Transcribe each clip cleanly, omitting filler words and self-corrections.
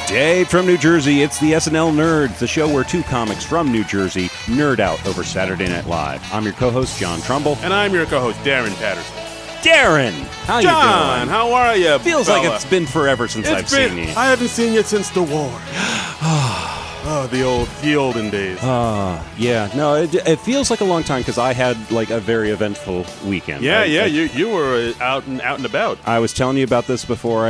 Dave from New Jersey, it's the SNL Nerds, the show where two comics from New Jersey nerd out over Saturday Night Live. I'm your co-host, John Trumbull. And I'm your co-host, Darren Patterson. Darren! How you doing? John, how are you, Feels fella? like it's been forever since I've seen you. I haven't seen you since the war. The olden days. Yeah. No, it feels like a long time because I had like a very eventful weekend. You were out and about. I was telling you about this before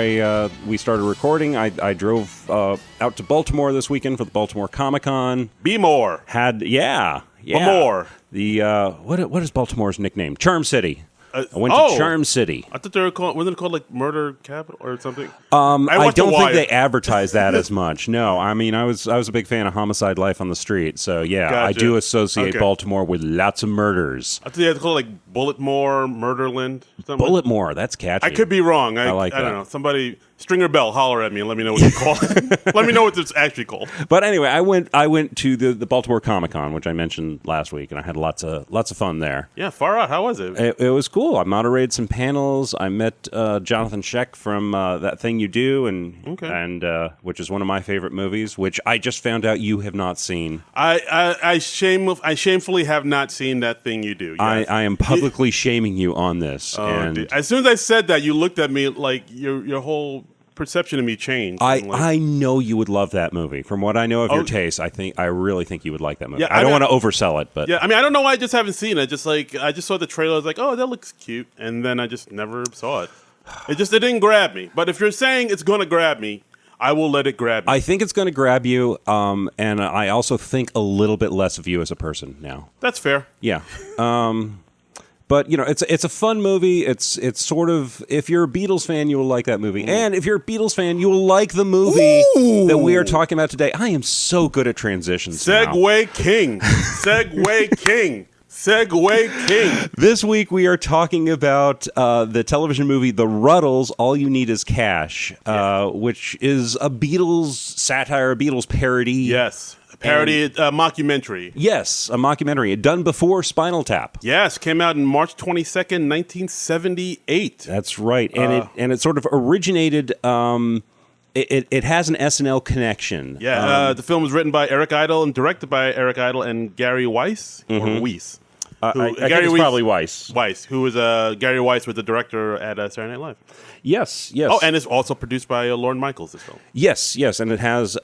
we started recording. I drove out to Baltimore this weekend for the Baltimore Comic-Con. Be more. Yeah. More. The what is Baltimore's nickname? Charm City. I went to Charm City. I thought they were called, wasn't it called like Murder Capital or something? I don't think they advertise that as much. No, I mean I was a big fan of Homicide: Life on the Street. So yeah, Gotcha. I do associate Baltimore with lots of murders. I thought they had to call it like Bulletmore, Murderland. Bulletmore, that's catchy. I could be wrong. I like that. I don't know. Somebody, Stringer Bell, holler at me and let me know what you call it. Let me know what it's actually called. But anyway, I went to the Baltimore Comic-Con, which I mentioned last week, and I had lots of fun there. Yeah, far out. How was it? It was cool. I moderated some panels. I met Jonathan Sheck from That Thing You Do, and which is one of my favorite movies, which I just found out you have not seen. I shamefully have not seen That Thing You Do. Yes. I am publicly shaming you on this. And as soon as I said that, you looked at me like your whole perception of me changed. I know you would love that movie. From what I know of your taste, I really think you would like that movie. Yeah, I don't want to oversell it, but yeah, I mean, I don't know why I just haven't seen it. I just saw the trailer. I was like, oh, that looks cute, and then I just never saw it. It didn't grab me. But if you're saying it's going to grab me, I will let it grab me. I think it's going to grab you, and I also think a little bit less of you as a person now. That's fair. Yeah. But you know, it's a fun movie. It's sort of, if you're a Beatles fan, you will like that movie, and if you're a Beatles fan, you will like the movie that we are talking about today. I am so good at transitions. Segway King. Segway King. Segway King. This week we are talking about the television movie The Rutles, All You Need Is Cash, which is a Beatles satire, a Beatles parody. Yes. Parody, mockumentary. Yes, a mockumentary. Done before Spinal Tap. Yes, came out in March 22nd, 1978. That's right. And it sort of originated, it has an SNL connection. Yeah, the film was written by Eric Idle and directed by Eric Idle and Gary Weiss, or Weiss. I think it's probably Weiss. Weiss, who was Gary Weiss was the director at Saturday Night Live. Yes. Oh, and it's also produced by Lorne Michaels, this film. Yes, and it has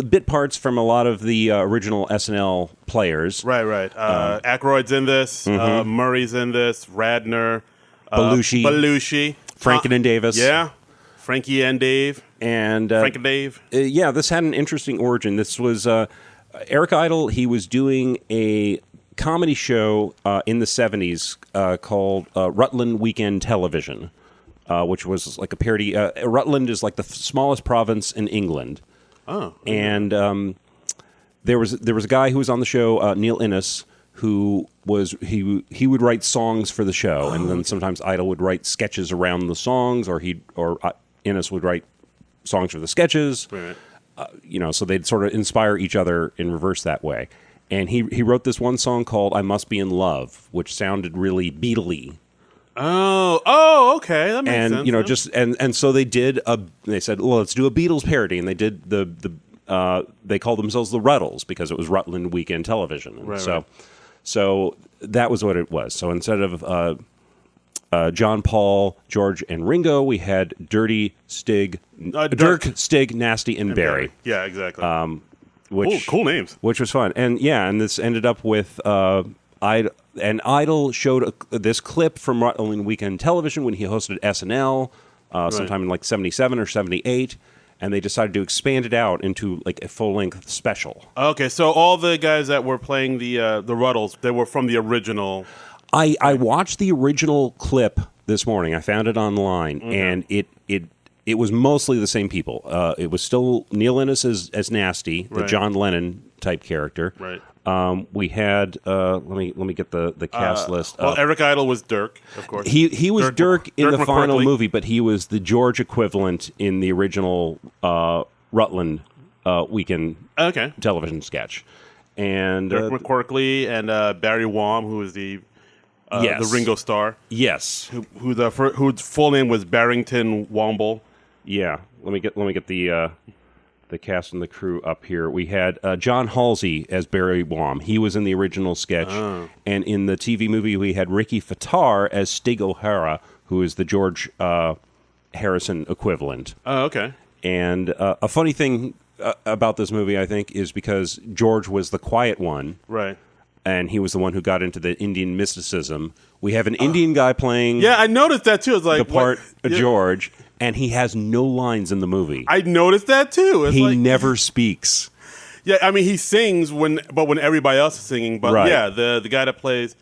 bit parts from a lot of the original SNL players. Right. Aykroyd's in this, Murray's in this, Radner, Belushi, Franken and Davis. Yeah, Frankie and Dave. And Frank and Dave. This had an interesting origin. This was Eric Idle. He was doing a comedy show in the 70s called Rutland Weekend Television, which was like a parody. Rutland is like the smallest province in England. Oh. And there was a guy who was on the show, Neil Innes, who was he would write songs for the show, and then sometimes Idle would write sketches around the songs, or Innes would write songs for the sketches. Right. So they'd sort of inspire each other in reverse that way. And he wrote this one song called "I Must Be in Love," which sounded really Beatle-y. Oh, okay, that makes sense. And so they did they said, well, let's do a Beatles parody, and they did they called themselves the Rutles because it was Rutland Weekend Television. And so that was what it was. So instead of John, Paul, George, and Ringo, we had Dirk, Stig, Nasty, and Barry. Yeah, exactly. Cool names. Which was fun. And this ended up with Idle showed this clip from Rutland Weekend Television when he hosted SNL sometime in like 77 or 78, and they decided to expand it out into like a full-length special. Okay, so all the guys that were playing the Rutles, they were from the original. I watched the original clip this morning. I found it online, and it was mostly the same people. It was still Neil Innes as Nasty, the John Lennon type character. Right. We had let me get the cast list. Well, Eric Idle was Dirk, of course. He was Dirk in the final McCorkley. movie, but he was the George equivalent in the original Rutland Weekend television sketch. And Dirk McCorkley and Barry Wham, who was the Ringo Starr. Yes. Whose full name was Barrington Womble. Yeah. Let me get the the cast and the crew up here. We had John Halsey as Barry Wham. He was in the original sketch. And in the TV movie, we had Ricky Fattar as Stig O'Hara, who is the George Harrison equivalent. Oh, okay. And a funny thing about this movie, I think, is because George was the quiet one. Right. And he was the one who got into the Indian mysticism. We have an Indian guy playing Yeah, I noticed that too. It's like the part what? of George, and he has no lines in the movie. I noticed that too. It's He like, never speaks. yeah, I mean he sings when everybody else is singing. But Right. yeah, the guy that plays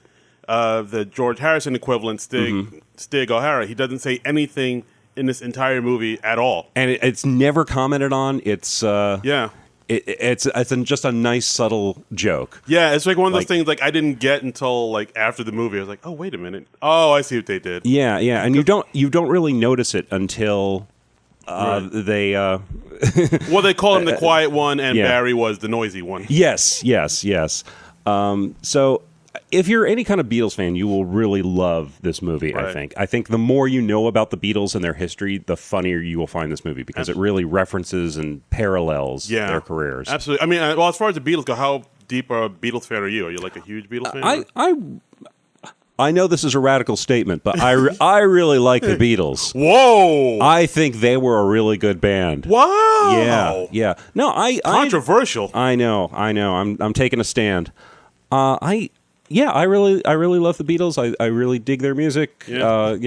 the George Harrison equivalent, Stig O'Hara, he doesn't say anything in this entire movie at all. And it's never commented on. It's Yeah. It's just a nice subtle joke. Yeah, it's like one of those things like I didn't get until like after the movie. I was like, oh wait a minute. Oh, I see what they did. Yeah, and you don't really notice it until they. Well, they call him the quiet one, and Yeah. Barry was the noisy one. Yes. So if you're any kind of Beatles fan, you will really love this movie, Right. I think the more you know about the Beatles and their history, the funnier you will find this movie because it really references and parallels their careers. Absolutely. I mean, well, as far as the Beatles go, how deep a Beatles fan are you? Are you like a huge Beatles fan? I know this is a radical statement, but I really like the Beatles. Whoa! I think they were a really good band. Wow! Yeah. No, Controversial. I know. I'm taking a stand. I really love the Beatles. I really dig their music. Yeah.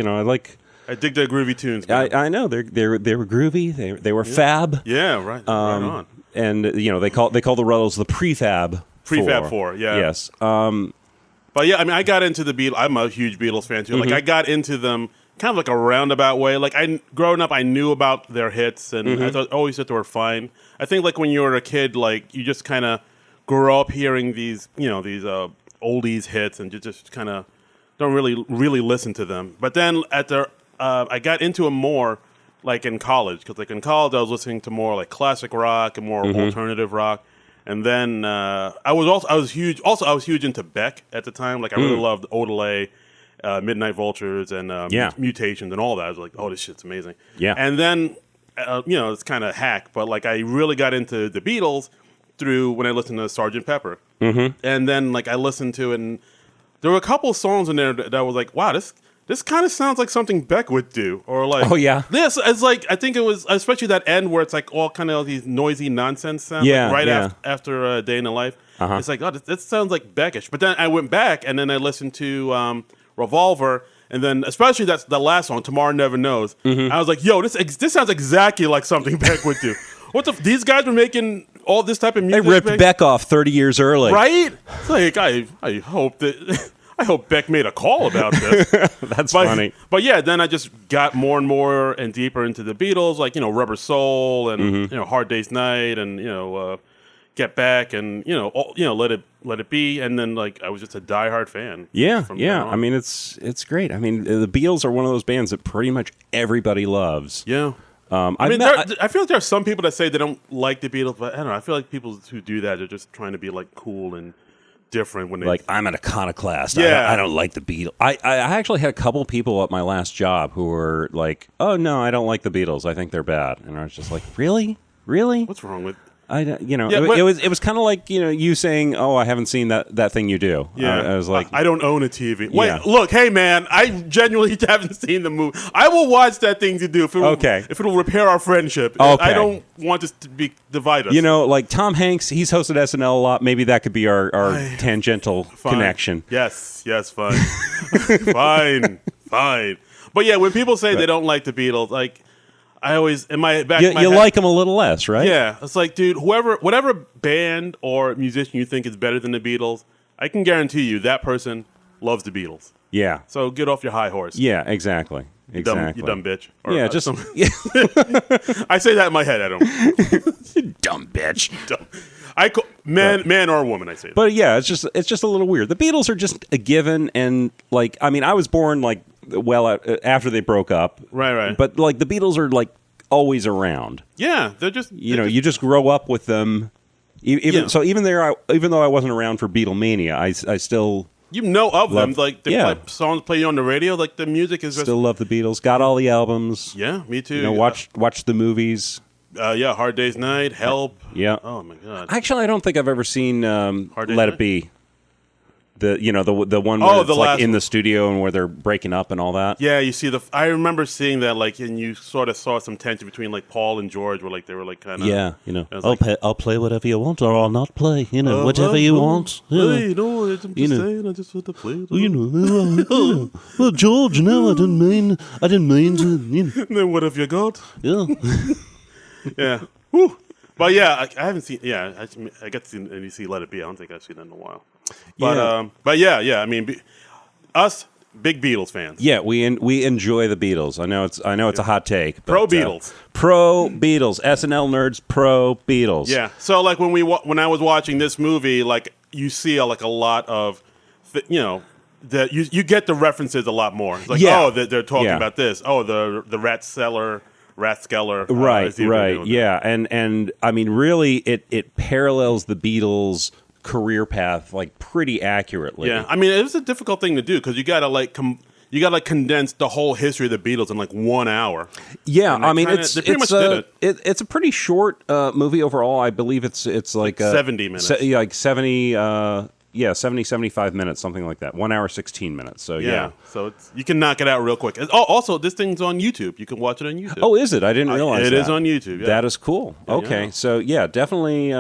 I dig their groovy tunes. Man. I know they were groovy. They were fab. Yeah, right. Right on. And they call the Rutles the prefab. Prefab Four. Yeah. Yes. But yeah, I mean, I got into the Beatles. I'm a huge Beatles fan too. Like, I got into them kind of like a roundabout way. Like, growing up, I knew about their hits, and I always thought they were fine. I think like when you were a kid, like you just kind of grow up hearing these oldies hits, and you just kind of don't really listen to them. But then I got into them more like in college, because like in college I was listening to more like classic rock and more alternative rock. And then I was huge into Beck at the time. Like I really loved Odelay, Midnight Vultures, and Mutations, and all that. I was like, oh, this shit's amazing. Yeah. And then it's kind of hack, but like I really got into the Beatles through when I listened to Sgt. Pepper. And then like I listened to it, and there were a couple of songs in there that was like, wow, this kind of sounds like something Beck would do, or like, oh yeah, this is like, I think it was especially that end where it's like all kind of these noisy nonsense sounds, after a Day in the Life. It's like, oh, this sounds like Beckish. But then I went back and then I listened to Revolver, and then especially that's the last song, Tomorrow Never Knows. I was like, yo, this sounds exactly like something Beck would do. These guys were making all this type of music. They ripped Beck off 30 years early, right? It's like I hope that. I hope Beck made a call about this. That's funny. But yeah, then I just got more and more and deeper into the Beatles, like, Rubber Soul and, Hard Day's Night and, Get Back and, Let It Be. And then, like, I was just a diehard fan. Yeah. I mean, it's great. I mean, the Beatles are one of those bands that pretty much everybody loves. Yeah. I feel like there are some people that say they don't like the Beatles, but I don't know. I feel like people who do that are just trying to be, like, cool and different when they I'm an iconoclast. Yeah. I don't like the Beatles. I actually had a couple people at my last job who were like, "Oh no, I don't like the Beatles. I think they're bad." And I was just like, "Really? What's wrong with?" It was kind of like you saying, "Oh, I haven't seen that thing you do." Yeah, I was like, I don't own a TV. Yeah. Wait, look, hey man, I genuinely haven't seen the movie. I will watch that thing you do if it'll repair our friendship. Okay. I don't want this to divide us. Like Tom Hanks, he's hosted SNL a lot. Maybe that could be our tangential connection. Yes, fine, fine. But yeah, when people say they don't like the Beatles, like. I always in my back. You like them a little less, right? Yeah, it's like, dude, whatever band or musician you think is better than the Beatles, I can guarantee you that person loves the Beatles. Yeah. So get off your high horse. Yeah, exactly. You dumb bitch. Or, yeah, just I say that in my head. I don't. Dumb bitch. Man or woman. I say that. But yeah, it's just a little weird. The Beatles are just a given, and like, I mean, I was born like after they broke up, right. But like the Beatles are like always around. Yeah, they're just you just grow up with them. Even though I wasn't around for Beatlemania, I still of them. Like the songs play on the radio. Like the music is still love the Beatles. Got all the albums. Yeah, me too. Watch the movies. Hard Day's Night, Help. Yeah. Oh my God. Actually, I don't think I've ever seen Let It Be. The one where it's like in the studio and where they're breaking up and all that. Yeah, you see I remember seeing that, like, and you sort of saw some tension between like Paul and George, where like they were like kind of I'll play whatever you want, or I'll not play. Whatever you want. Hey, I'm just saying, I just want to play. Well, George, no, I didn't mean to. Then what have you got? Yeah. Yeah. Whew. But yeah, I haven't seen. Yeah, I got to see NBC Let It Be. I don't think I've seen that in a while. But yeah. I mean, us big Beatles fans. Yeah, we enjoy the Beatles. I know it's a hot take. But, pro Beatles. Pro Beatles. SNL nerds. Pro Beatles. Yeah. So like when I was watching this movie, like you see a lot of, that you get the references a lot more. It's like they're talking about this. Oh, the Rathskeller. Right. Yeah, and I mean, really, it parallels the Beatles' career path like pretty accurately. Yeah, I mean, it was a difficult thing to do because you gotta condense the whole history of the Beatles in like 1 hour. Yeah, I mean, they pretty much did it. It's a pretty short movie overall. I believe it's like 70 minutes. Like 70. 75 minutes, something like that. 1 hour, 16 minutes. So, yeah. So you can knock it out real quick. Oh, also, this thing's on YouTube. You can watch it on YouTube. Oh, is it? I didn't realize that. It is on YouTube, yeah. That is cool. Okay. So, definitely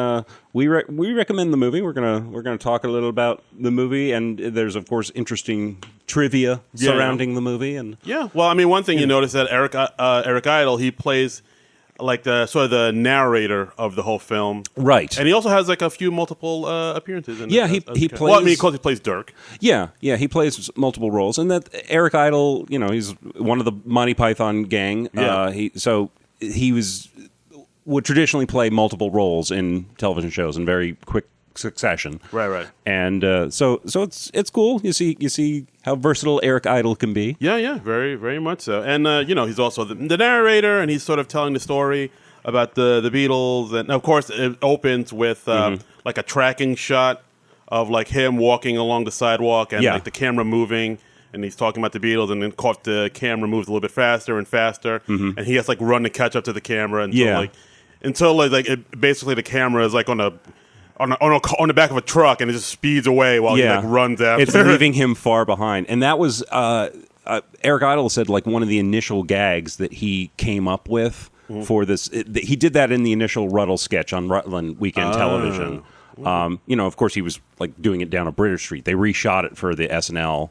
we recommend the movie. We're gonna talk a little about the movie, and there's, of course, interesting trivia surrounding the movie. And yeah. Well, I mean, one thing you notice that Eric Idle, he plays like the sort of the narrator of the whole film, right? And he also has like a few multiple appearances. In he plays. Well, I mean, because he plays Dirk. Yeah, he plays multiple roles, and that Eric Idle, he's one of the Monty Python gang. Yeah. He would traditionally play multiple roles in television shows in very quick succession. Right. And so it's cool. You see how versatile Eric Idle can be. Yeah, very, very much so. And he's also the narrator, and he's sort of telling the story about the Beatles. And of course, it opens with like a tracking shot of like him walking along the sidewalk and like the camera moving. And he's talking about the Beatles, and then the camera moves a little bit faster and faster, and he has to like run to catch up to the camera until basically the camera is like on the back of a truck, and it just speeds away while he like runs after. It's leaving him far behind, and that was Eric Idle said like one of the initial gags that he came up with for this. He did that in the initial Rutles sketch on Rutland Weekend Television. Of course, he was like doing it down a British Street. They reshot it for the SNL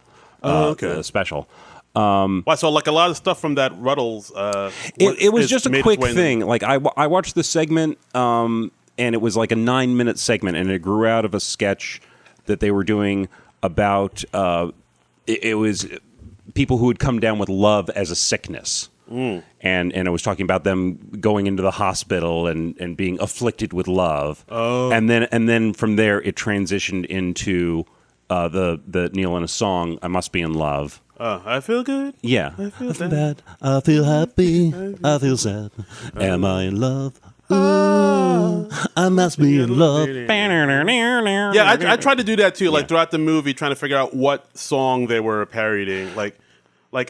special. So like a lot of stuff from that Rutles. It was just a quick thing. Like I watched the segment. And it was like a 9-minute segment, and it grew out of a sketch that they were doing about it was people who had come down with love as a sickness. And it was talking about them going into the hospital and being afflicted with love. And then from there it transitioned into the Neil Innes song "I Must Be in Love." I feel good. Yeah, I feel bad. I feel happy. I feel sad. Am I in love? I must be in love. Yeah, I tried to do that too. Like throughout the movie, trying to figure out what song they were parodying. Like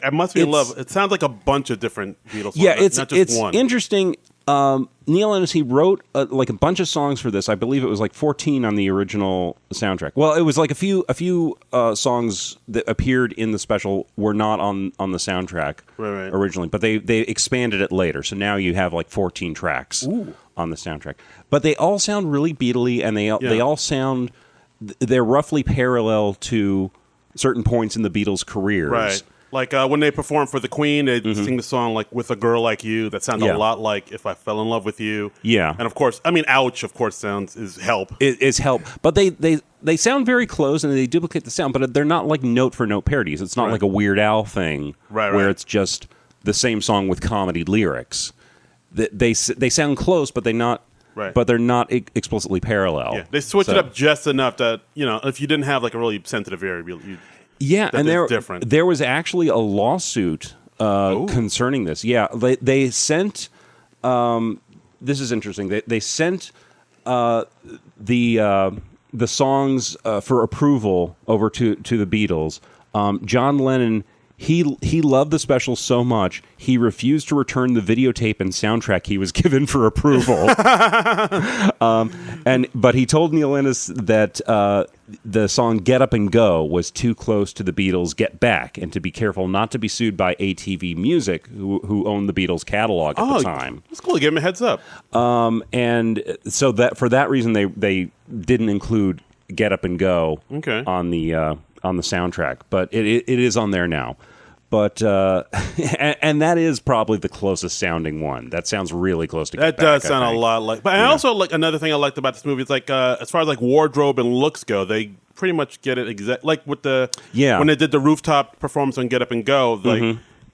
I must be in love. It sounds like a bunch of different Beatles songs. Yeah, not just one. Interesting. Neil Innes, he wrote like a bunch of songs for this. I believe it was like 14 on the original soundtrack. Well, it was like a few songs that appeared in the special were not on the soundtrack originally, but they expanded it later. So now you have like 14 tracks on the soundtrack. But they all sound really Beatle-y, and they all sound, they're roughly parallel to certain points in the Beatles' careers. Right. Like when they perform for the Queen, they sing the song like "With a Girl Like You." That sounds a lot like "If I Fell in Love with You." Yeah, and of course, I mean, "Ouch," of course, is "Help." It's "Help," but they sound very close, and they duplicate the sound, but they're not like note for note parodies. It's not like a Weird Al thing, where it's just the same song with comedy lyrics. They sound close, but they're not. Right. But they're not explicitly parallel. Yeah, they switch it up just enough that if you didn't have like a really sensitive area, and there was actually a lawsuit concerning this. Yeah, they sent. This is interesting. They sent the songs for approval over to the Beatles. John Lennon, He loved the special so much he refused to return the videotape and soundtrack he was given for approval. But he told Neil Innes that the song "Get Up and Go" was too close to the Beatles' "Get Back," and to be careful not to be sued by ATV Music, who owned the Beatles catalog at the time. That's cool. Give him a heads up. And so that for that reason they didn't include "Get Up and Go" on the soundtrack, but it is on there now. But and that is probably the closest sounding one. That sounds really close to Get That does Back, sound I a think. lot like. But I also like another thing I liked about this movie. It's like as far as like wardrobe and looks go, they pretty much get it exact. Like with the when they did the rooftop performance on Get Up and Go,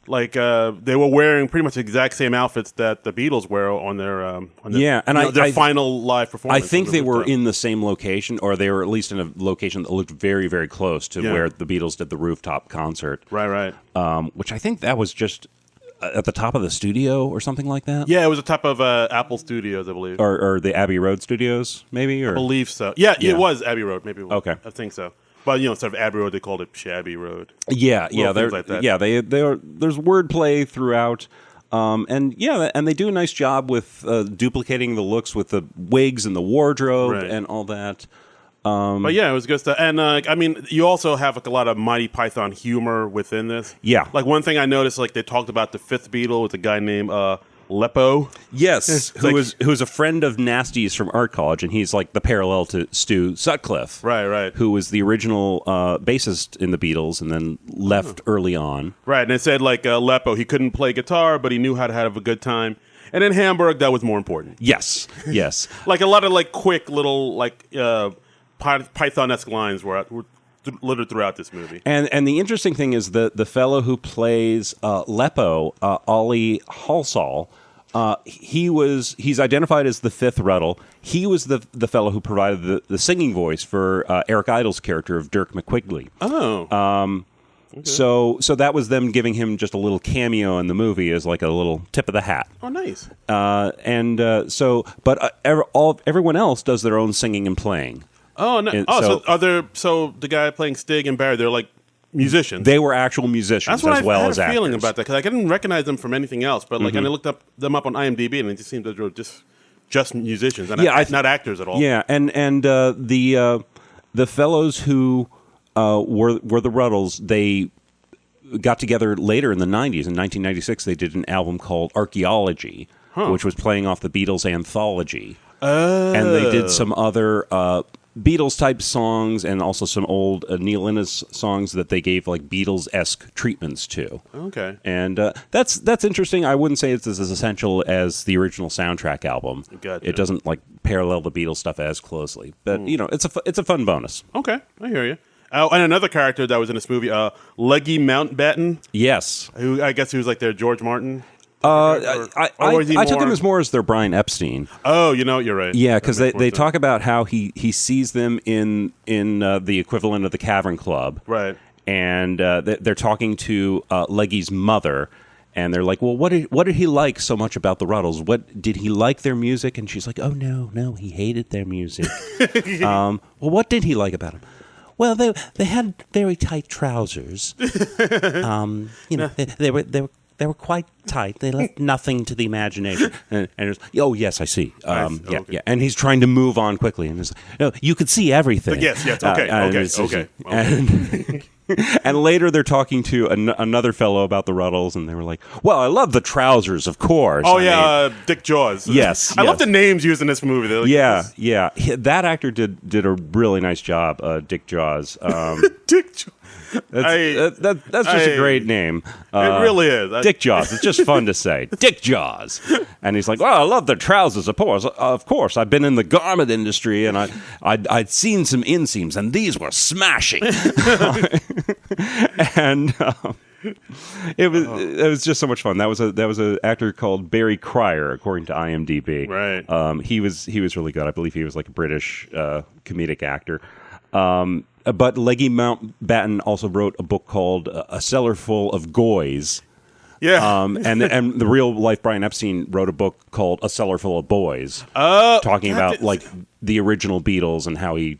like they were wearing pretty much the exact same outfits that the Beatles wear on their their final live performance. I think they were in the same location, or they were at least in a location that looked very, very close to where the Beatles did the rooftop concert. Right. Which I think that was just at the top of the studio or something like that. Yeah, it was the top of Apple Studios, I believe, or the Abbey Road Studios, maybe. Or I believe so. Yeah, it was Abbey Road. Maybe. Okay, I think so. But instead of Abbey Road, they called it Shabby Road. Yeah, things like that. Yeah, there's wordplay throughout, and they do a nice job with duplicating the looks with the wigs and the wardrobe and all that. But yeah, it was good stuff. And I mean, you also have like a lot of Monty Python humor within this. Yeah, like one thing I noticed, like they talked about the fifth Beatle with a guy named Leppo. Yes, who's a friend of Nasty's from art college, and he's like the parallel to Stu Sutcliffe. Right. Who was the original bassist in the Beatles and then left early on. Right, and it said like Leppo, he couldn't play guitar, but he knew how to have a good time. And in Hamburg, that was more important. Yes. Like a lot of like quick little like Python-esque lines were littered throughout this movie. And the interesting thing is the fellow who plays Leppo, Ollie Halsall, he's identified as the fifth Rutle. He was the fellow who provided the singing voice for Eric Idle's character of Dirk McQuigley. Oh. Okay. So that was them giving him just a little cameo in the movie as like a little tip of the hat. Oh, nice. Everyone else does their own singing and playing. Oh, no. So the guy playing Stig and Barry, they're like musicians. They were actual musicians as well as actors. I had a feeling about that because I didn't recognize them from anything else. But like, and I looked them up on IMDb, and it just seemed that they were just musicians, and not actors at all. Yeah, and the fellows who were the Rutles, they got together later in the 90s. In 1996, they did an album called Archaeology, which was playing off the Beatles anthology. Oh. And they did some other Beatles-type songs and also some old Neil Innes songs that they gave like Beatles-esque treatments to. Okay. And that's interesting. I wouldn't say it's as essential as the original soundtrack album. Gotcha. It doesn't like parallel the Beatles stuff as closely. But, it's a fun bonus. Okay, I hear you. Oh, and another character that was in this movie, Leggy Mountbatten. Yes. Who I guess he was like their George Martin. I took him as more as their Brian Epstein. Oh, you're right. Yeah, because they talk about how he sees them in the equivalent of the Cavern Club. Right. And they're talking to Leggy's mother. And they're like, well, what did he like so much about the Rutles? What did he like their music? And she's like, oh, no, he hated their music. Well, what did he like about them? Well, they had very tight trousers. They were quite tight. They left nothing to the imagination. And it was, oh yes, I see. Okay. Yeah. And he's trying to move on quickly, and it's like, no, you could see everything. Yes. Okay. And later they're talking to another fellow about the Rutles, and they were like, well, I love the trousers, of course. Oh, Dick Jaws. Yes. I love the names used in this movie. Like, yeah. That actor did a really nice job, Dick Jaws. Dick Jaws. That's just a great name. It really is. Dick Jaws. It's just fun to say. Dick Jaws. And he's like, well, I love the trousers, of course. Of course, I've been in the garment industry, and I'd seen some inseams, and these were smashing. And it was just so much fun. That was an actor called Barry Cryer, according to IMDb. Right. He was really good. I believe he was like a British comedic actor. But Leggy Mountbatten also wrote a book called A Cellar Full of Goys. Yeah. And the real life Brian Epstein wrote a book called A Cellar Full of Boys. Talking about like the original Beatles and how he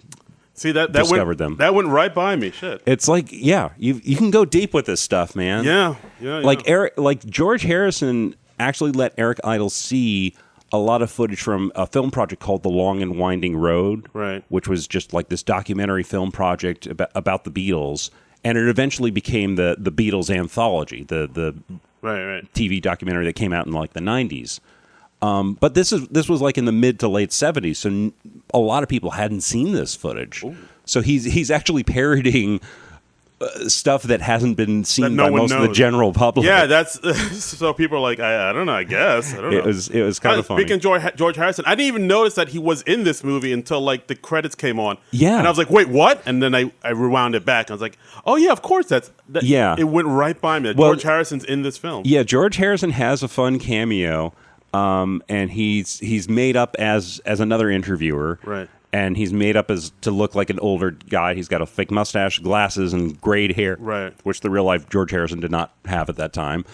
See that discovered them. That went right by me. Shit. It's like, yeah, you can go deep with this stuff, man. Yeah. Like George Harrison actually let Eric Idle see a lot of footage from a film project called The Long and Winding Road, right? Which was just like this documentary film project about the Beatles, and it eventually became the Beatles anthology, the right TV documentary that came out in like the 90s. But this was like in the mid to late 70s, so a lot of people hadn't seen this footage. Ooh. So he's actually parodying stuff that hasn't been seen by most of the general public. Yeah, that's so people are like, I don't know, I guess. I don't know. It was kind of funny. Speaking of George Harrison, I didn't even notice that he was in this movie until like the credits came on. Yeah. And I was like, wait, what? And then I rewound it back. I was like, oh yeah, of course yeah. It went right by me. George Harrison's in this film. Yeah, George Harrison has a fun cameo, and he's made up as another interviewer. Right. And he's made up as to look like an older guy. He's got a fake mustache, glasses, and grayed hair, right? Which the real life George Harrison did not have at that time.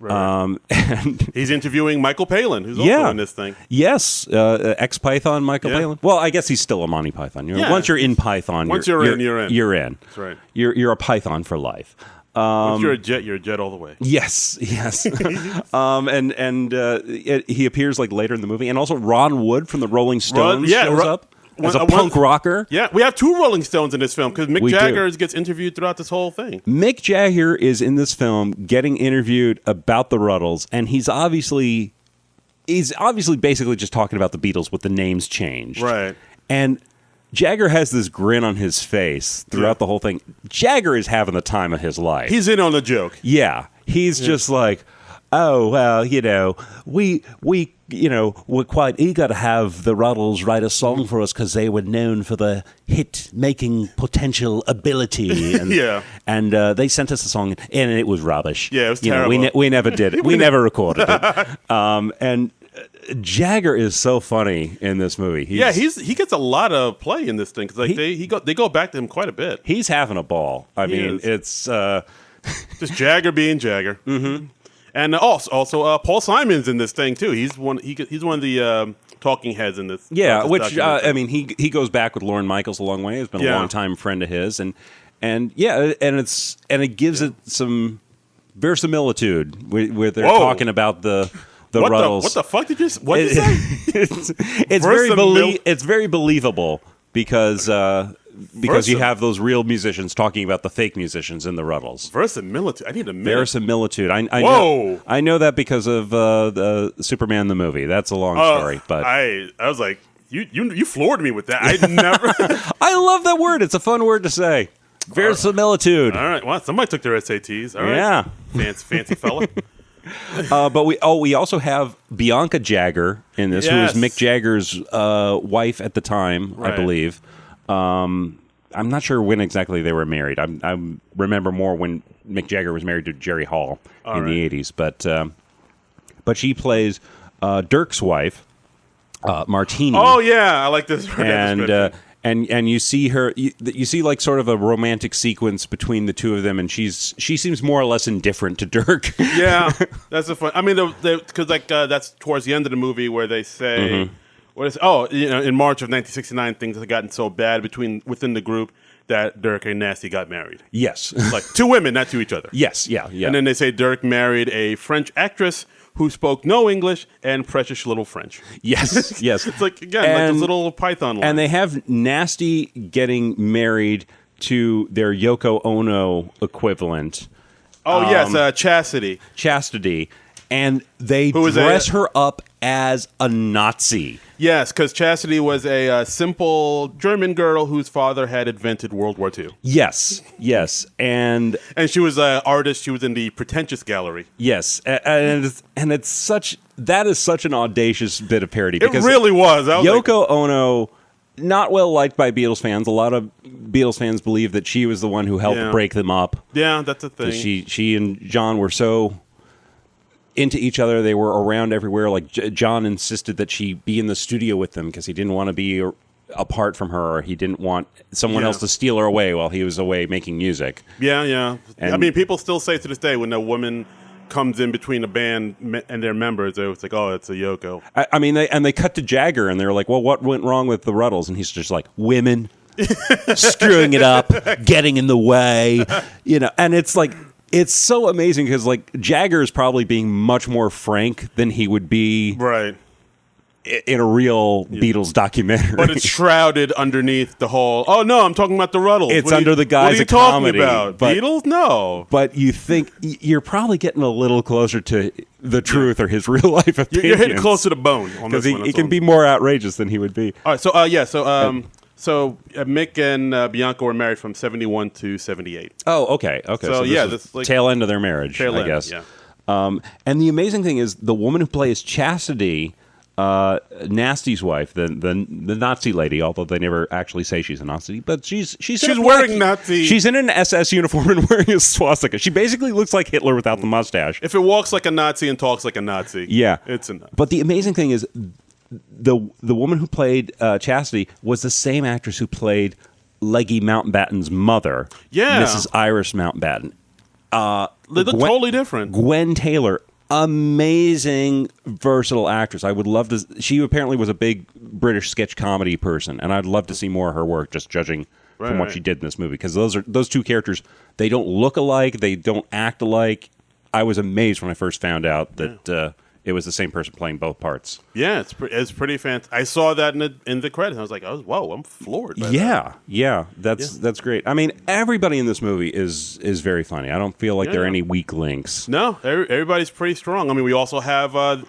Right. And he's interviewing Michael Palin, who's also in this thing. Yes, ex-Python Michael Palin. Well, I guess he's still a Monty Python. Once you're in Python, you're in. You're in. That's right. You're a Python for life. Once you're a jet all the way. Yes. He appears like later in the movie, and also Ron Wood from the Rolling Stones shows up. As a punk rocker. Yeah, we have two Rolling Stones in this film because Mick Jagger gets interviewed throughout this whole thing. Mick Jagger is in this film getting interviewed about the Rutles, and he's obviously basically just talking about the Beatles with the names changed. Right. And Jagger has this grin on his face throughout the whole thing. Jagger is having the time of his life. He's in on the joke. Yeah. He's just like, oh, well, we're quite eager to have the Rutles write a song for us because they were known for the hit-making potential ability. And, and they sent us a song, and it was rubbish. Yeah, it was terrible. We never did it. We never recorded it. And Jagger is so funny in this movie. He gets a lot of play in this thing because they go back to him quite a bit. He's having a ball. I mean, it's just Jagger being Jagger. Mm-hmm. And also Paul Simon's in this thing too. He's one of the talking heads in this. Yeah, which I mean, he goes back with Lorne Michaels a long way. He's been a long time friend of his, and it gives it some verisimilitude where they're talking about the Rutles. What the fuck did you say? It's very believable because you have those real musicians talking about the fake musicians in the Rutles. Verisimilitude. I need a minute. Verisimilitude. I know that because of the Superman the movie. That's a long story, but I was like, you floored me with that. I never. I love that word. It's a fun word to say. Verisimilitude. All right. Well, somebody took their SATs. All right. Yeah. Fancy fella. But we also have Bianca Jagger in this, who is Mick Jagger's wife at the time, I believe. I'm not sure when exactly they were married. I remember more when Mick Jagger was married to Jerry Hall in the 80s. But she plays Dirk's wife, Martini. Oh yeah, I like this. And you see her. You see like sort of a romantic sequence between the two of them, and she seems more or less indifferent to Dirk. Yeah, that's a fun. I mean, because that's towards the end of the movie where they say. Mm-hmm. In March of 1969, things had gotten so bad within the group that Dirk and Nasty got married. Yes. Like two women, not to each other. Yes, yeah. And then they say Dirk married a French actress who spoke no English and precious little French. Yes, yes. It's like, again, like those little Python lines. And they have Nasty getting married to their Yoko Ono equivalent. Oh, yes, Chastity. Chastity. And they dress her up as a Nazi. Yes, because Chastity was a simple German girl whose father had invented World War II. Yes, and she was an artist. She was in the Pretentious Gallery. Yes, and it's such an audacious bit of parody. It really was. Yoko Ono, not well liked by Beatles fans. A lot of Beatles fans believe that she was the one who helped break them up. Yeah, that's a thing. She and John were so into each other. They were around everywhere. Like John insisted that she be in the studio with them because he didn't want to be apart from her, or he didn't want someone else to steal her away while he was away making music. Yeah. And I mean, people still say to this day when a woman comes in between a band and their members, it's like, oh, it's a Yoko. I mean, they cut to Jagger and they're like, well, what went wrong with the Rutles? And he's just like, women. screwing it up, getting in the way, and it's like, it's so amazing because like Jagger is probably being much more frank than he would be right in a real Beatles documentary. But it's shrouded underneath the whole, oh no, I'm talking about the Rutles. It's under the guise of comedy. What are you talking about? Beatles? No. But you think you're probably getting a little closer to the truth or his real life opinions. You're hitting close to the bone on this one. Because he can be more outrageous than he would be. All right, so Mick and Bianca were married from 71 to 78. Oh, okay. So this is like tail end of their marriage, I guess. Yeah. And the amazing thing is the woman who plays Chastity, Nasty's wife, the Nazi lady, although they never actually say she's a Nazi, but she's wearing Nazi. She's in an SS uniform and wearing a swastika. She basically looks like Hitler without the mustache. If it walks like a Nazi and talks like a Nazi, it's a Nazi. But the amazing thing is the woman who played Chastity was the same actress who played Leggy Mountbatten's mother, Mrs. Iris Mountbatten. They look totally different. Gwen Taylor. Amazing, versatile actress. I would love to. She apparently was a big British sketch comedy person, and I'd love to see more of her work. Just judging from what she did in this movie, because those two characters, they don't look alike, they don't act alike. I was amazed when I first found out that it was the same person playing both parts. Yeah, it's pretty fantastic. I saw that in the credits. I was like, whoa, I'm floored by that. Yeah, that's great. I mean, everybody in this movie is very funny. I don't feel like there are any weak links. No, everybody's pretty strong. I mean, we also have SNL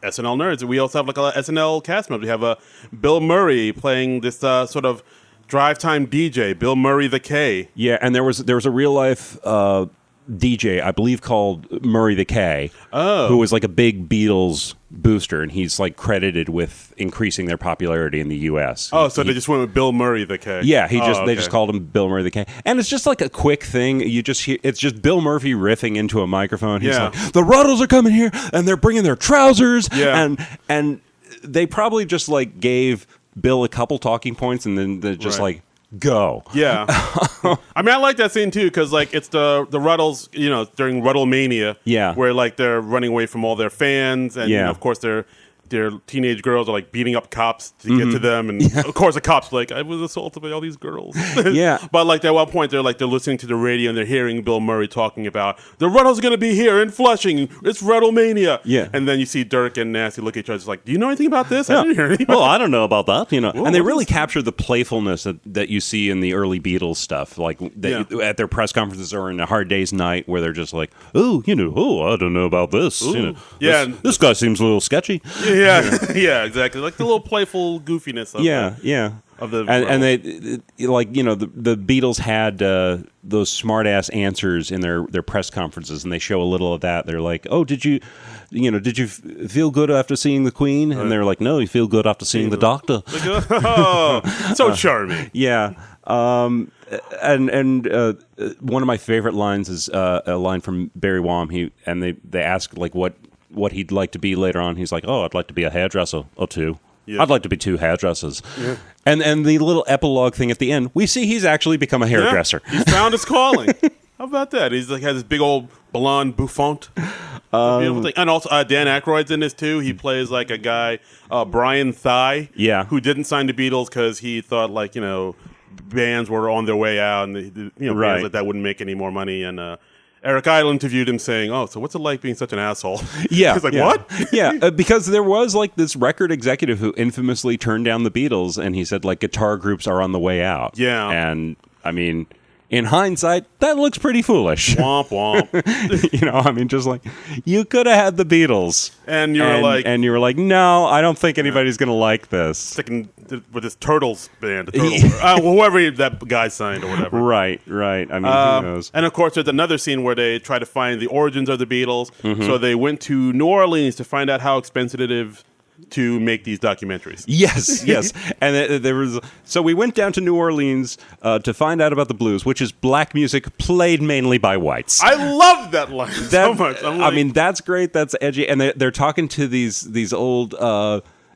nerds. We also have like a SNL cast member. We have Bill Murray playing this sort of drive time DJ, Bill Murray the K. Yeah, and there was a real life DJ, I believe, called Murray the K, who was like a big Beatles booster, and he's like credited with increasing their popularity in the U.S. They just went with Bill Murray the K. Yeah, they just called him Bill Murray the K, and it's just like a quick thing. You just hear, it's just Bill Murphy riffing into a microphone. He's like, the Rutles are coming here, and they're bringing their trousers, and they probably just like gave Bill a couple talking points, and then they're just like, go. Yeah. I mean, I like that scene too, because like it's the Rutles, during Rutlemania, where like they're running away from all their fans, and of course their teenage girls are like beating up cops to get to them, and of course the cops are like, I was assaulted by all these girls. But like at one point they're listening to the radio and they're hearing Bill Murray talking about the Rutles are going to be here in Flushing. It's Rutlemania. And then you see Dirk and Nasty look at each other, just like, do you know anything about this? I didn't hear anything. Well, I don't know about that. Whoa, and they really captured the playfulness that you see in the early Beatles stuff, like at their press conferences or in A Hard Day's Night, where they're just like, I don't know about this. This guy seems a little sketchy. Yeah, exactly. Like the little playful goofiness of of the and they like the Beatles had those smart ass answers in their press conferences, and they show a little of that. They're like, oh, did you feel good after seeing the Queen? And they're like, no, you feel good after seeing the Doctor. So charming. Yeah. And one of my favorite lines is a line from Barry Wham. They ask like what he'd like to be later on. He's like, oh, I'd like to be a hairdresser or two. Yeah. I'd like to be two hairdressers. Yeah. And the little epilogue thing at the end, we see he's actually become a hairdresser. Yeah, he's found his calling. How about that? He's like has this big old blonde bouffant. And also Dan Aykroyd's in this too. He plays like a guy, Brian Thigh, who didn't sign the Beatles because he thought like bands were on their way out, and bands like that wouldn't make any more money. And Eric Idle interviewed him saying, oh, so what's it like being such an asshole? Yeah. He's like, what? Because there was like this record executive who infamously turned down the Beatles, and he said like guitar groups are on the way out. Yeah. And I mean, in hindsight, that looks pretty foolish. Womp womp. Just like, you could have had the Beatles. And you were like, no, I don't think anybody's going to like this. Sticking with this Turtles band, whoever that guy signed or whatever. Right. I mean, who knows? And of course, there's another scene where they try to find the origins of the Beatles. Mm-hmm. So they went to New Orleans to find out how expensive it is to make these documentaries. Yes. And so we went down to New Orleans to find out about the blues, which is black music played mainly by whites. I love that line so much. I mean, that's great. That's edgy. And they're talking to these old